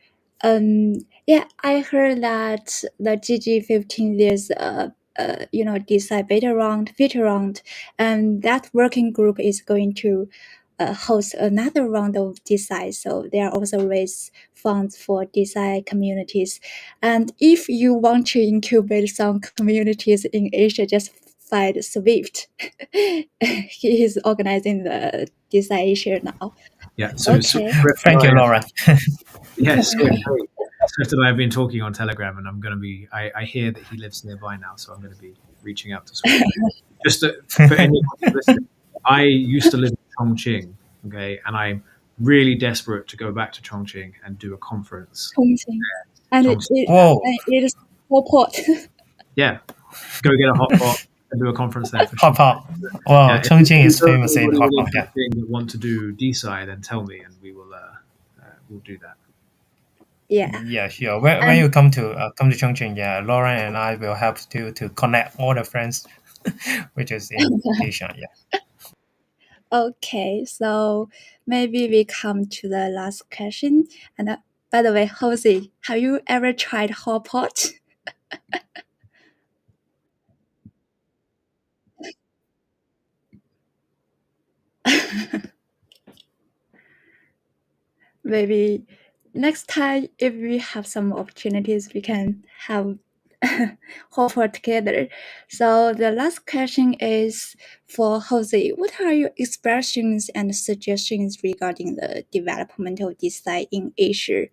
I heard that the GG15 there's a DeSci beta round, beta round, and that working group is going to host another round of DeSci. So there are also raise funds for DeSci communities. And if you want to incubate some communities in Asia, just find Swift. He is organizing the DeSci Asia now. Yeah. So Okay. Thank you, Lauran. Yes, Swift and I have been talking on Telegram, and I'm going to be. I hear that he lives nearby now, so I'm going to be reaching out to Swift. Just for anyone who's listening, I used to live in Chongqing, okay, and I'm really desperate to go back to Chongqing and do a conference. Chongqing. And Chongqing. Whoa. it is hot pot. Yeah, go get a hot pot and do a conference there for sure. Hot pot. Well, Yeah, if Chongqing is you know famous in anybody hot with pot. Yeah. interesting that want to do DeSci, then tell me, and we will we'll do that. Yeah. Yeah, sure. When And you come to Chongqing, yeah, Lauren and I will help to connect all the friends, which is in DeSci. Yeah. okay, so maybe we come to the last question. And by the way, Jose, have you ever tried hot pot? Maybe next time, if we have some opportunities, we can have hot pot together. So the last question is for Jose. What are your expressions and suggestions regarding the development of DeSci in Asia?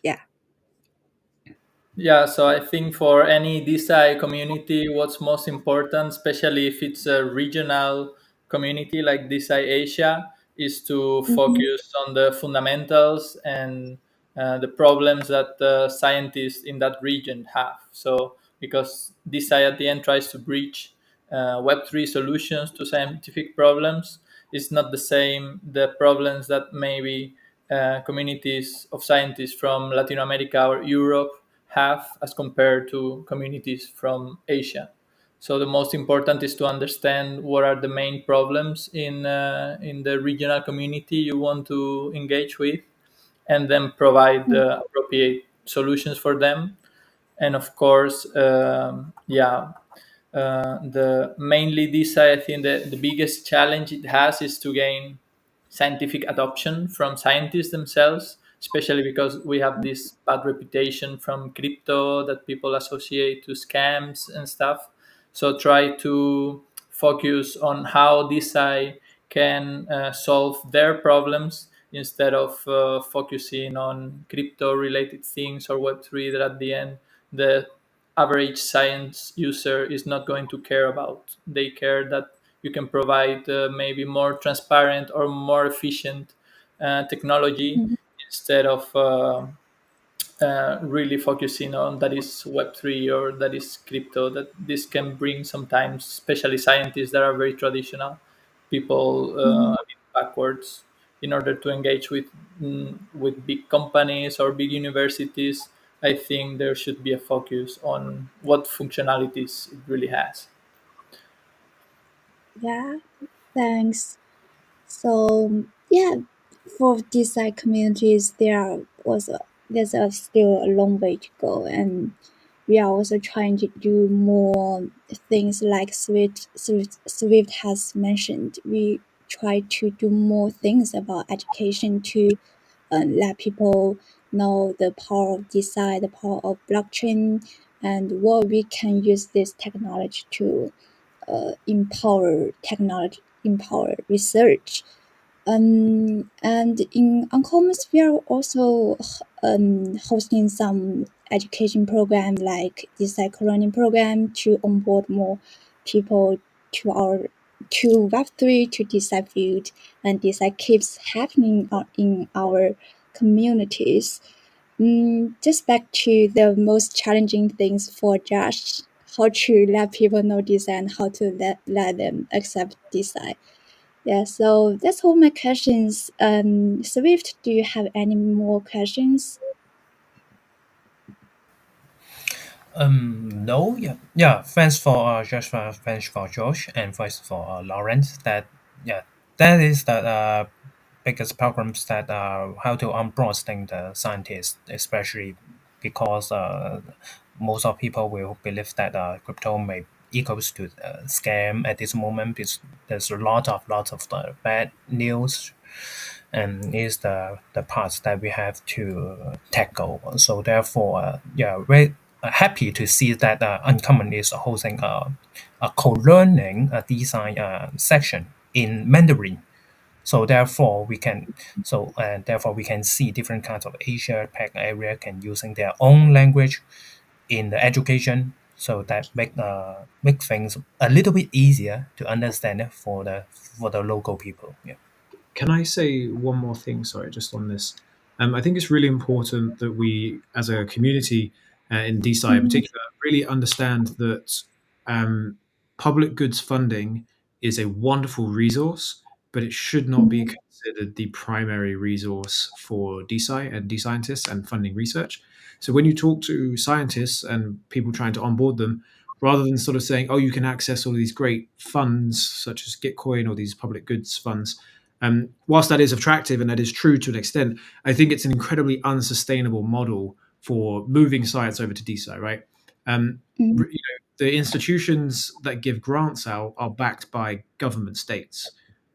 Yeah. Yeah, so I think for any DeSci community, what's most important, especially if it's a regional community like DeSci Asia, is to focus on the fundamentals and the problems that scientists in that region have. So, because DeSci at the end tries to bridge Web3 solutions to scientific problems, it's not the same the problems that maybe communities of scientists from Latin America or Europe have as compared to communities from Asia. So the most important is to understand what are the main problems in the regional community you want to engage with, and then provide the appropriate solutions for them. And of course, the mainly this I think the biggest challenge it has is to gain scientific adoption from scientists themselves, especially because we have this bad reputation from crypto that people associate to scams and stuff. So try to focus on how DeSci can solve their problems instead of focusing on crypto related things or Web3 that at the end the average science user is not going to care about. They care that you can provide maybe more transparent or more efficient technology instead of really focusing on that is Web3 or that is crypto. That this can bring sometimes, especially scientists that are very traditional, people a bit backwards in order to engage with big companies or big universities. I think there should be a focus on what functionalities it really has. Yeah. Thanks. So yeah, for DeSci communities, there's still a long way to go, and we are also trying to do more things like Swift has mentioned. We try to do more things about education to let people know the power of DeSci, the power of blockchain, and what we can use this technology to empower research. And in Uncommons, we are also hosting some education program like this learning program to onboard more people to Web3 to this field, and this keeps happening in our communities. Just back to the most challenging things for Josh, how to let people know this and how to let them accept this. Yeah, so that's all my questions. Swift, do you have any more questions? No, yeah, yeah. Thanks for Josh, thanks for Josh, and thanks for Lawrence. That is the biggest programs that how to unboosting the scientists, especially because most of people will believe that crypto may equals to scam at this moment because there's a lots of bad news, and is the parts that we have to tackle. So therefore, yeah, very happy to see that Uncommon is hosting a co-learning design section in Mandarin. So therefore we can see different kinds of Asia Pac area can using their own language in the education, so that make things a little bit easier to understand for the local people. Yeah. Can I say one more thing? Sorry, just on this. I think it's really important that we, as a community in DeSci in Mm, particular, really understand that public goods funding is a wonderful resource, but it should not be mm, considered the primary resource for DeSci and scientists and funding research. So when you talk to scientists and people trying to onboard them, rather than sort of saying, "Oh, you can access all of these great funds such as Gitcoin or these public goods funds," whilst that is attractive and that is true to an extent, I think it's an incredibly unsustainable model for moving science over to DeSci, right? mm, The institutions that give grants out are backed by government states,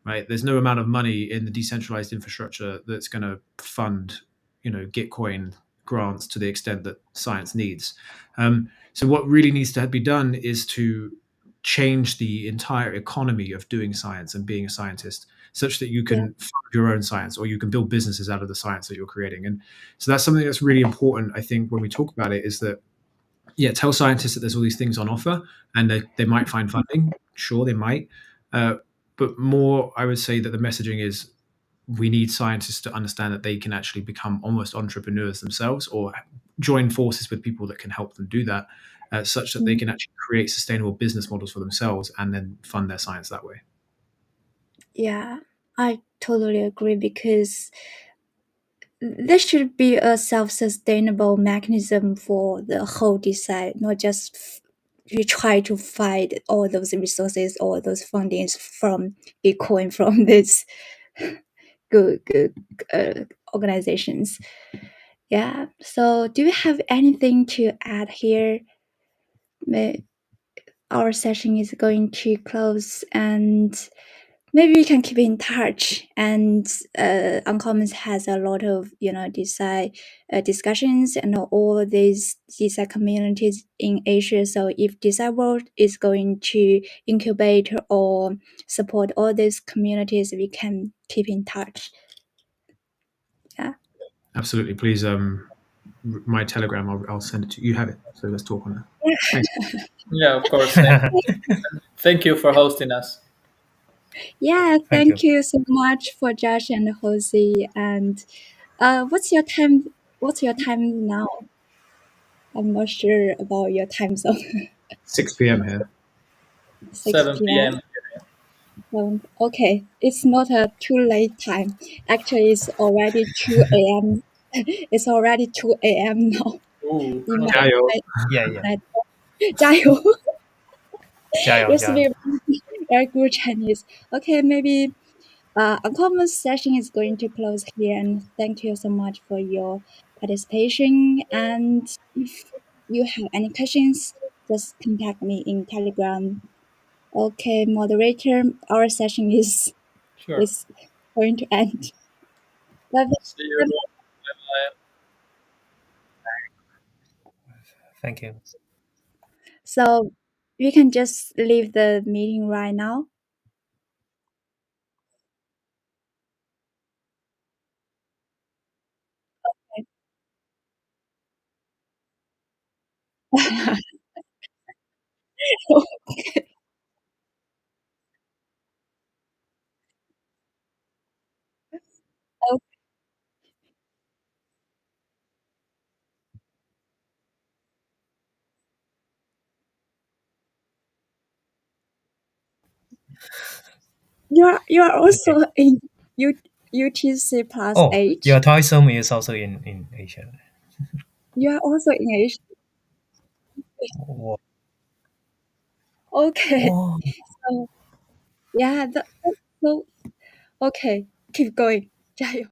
right? There's no amount of money in the decentralized infrastructure that's going to fund, Gitcoin grants to the extent that science needs. So what really needs to be done is to change the entire economy of doing science and being a scientist such that you yeah. can fund your own science or you can build businesses out of the science that you're creating. And so that's something that's really important, I think, when we talk about it, is that, yeah, tell scientists that there's all these things on offer and they might find funding. Sure, they might. But more, I would say that the messaging is we need scientists to understand that they can actually become almost entrepreneurs themselves or join forces with people that can help them do that, such that they Mm, can actually create sustainable business models for themselves and then fund their science that way. yeah, I totally agree because there should be a self-sustainable mechanism for the whole design, not just you try to find all those resources, all those fundings from Bitcoin, from these good organizations. Yeah. So, do you have anything to add here? Our session is going to close, and maybe we can keep in touch. And Uncommons has a lot of DeSci discussions and all these DeSci communities in Asia. So if DeSci World is going to incubate or support all these communities, we can keep in touch. Yeah. Absolutely. Please, my Telegram, I'll send it to you. You have it. So let's talk on that. Thanks. Yeah, of course. Thank you for hosting us. Yeah, Thank you. thank you so much for Josh and Jose. And what's your time? What's your time now? I'm not sure about your time zone. 6 p.m. here. 6 7 p.m. p.m. Okay, it's not a too late time. Actually, it's already 2 a.m. It's already 2 a.m. now. Ooh, In okay. Jayo. Yeah, yeah. my 加油 Jiao, You jiao. speak very good Chinese. Okay, maybe Uncommon session is going to close here, and thank you so much for your participation. And if you have any questions, just contact me in Telegram. Okay, moderator, our session Sure. is going to end. Bye See you. bye. Bye. Thank you. So we can just leave the meeting right now. You are Okay. also in UTC plus Oh, your H. Thai Zoom is also in Asia. You are also in Asia. Wow. Okay. Oh. So yeah, so okay, keep going. 加油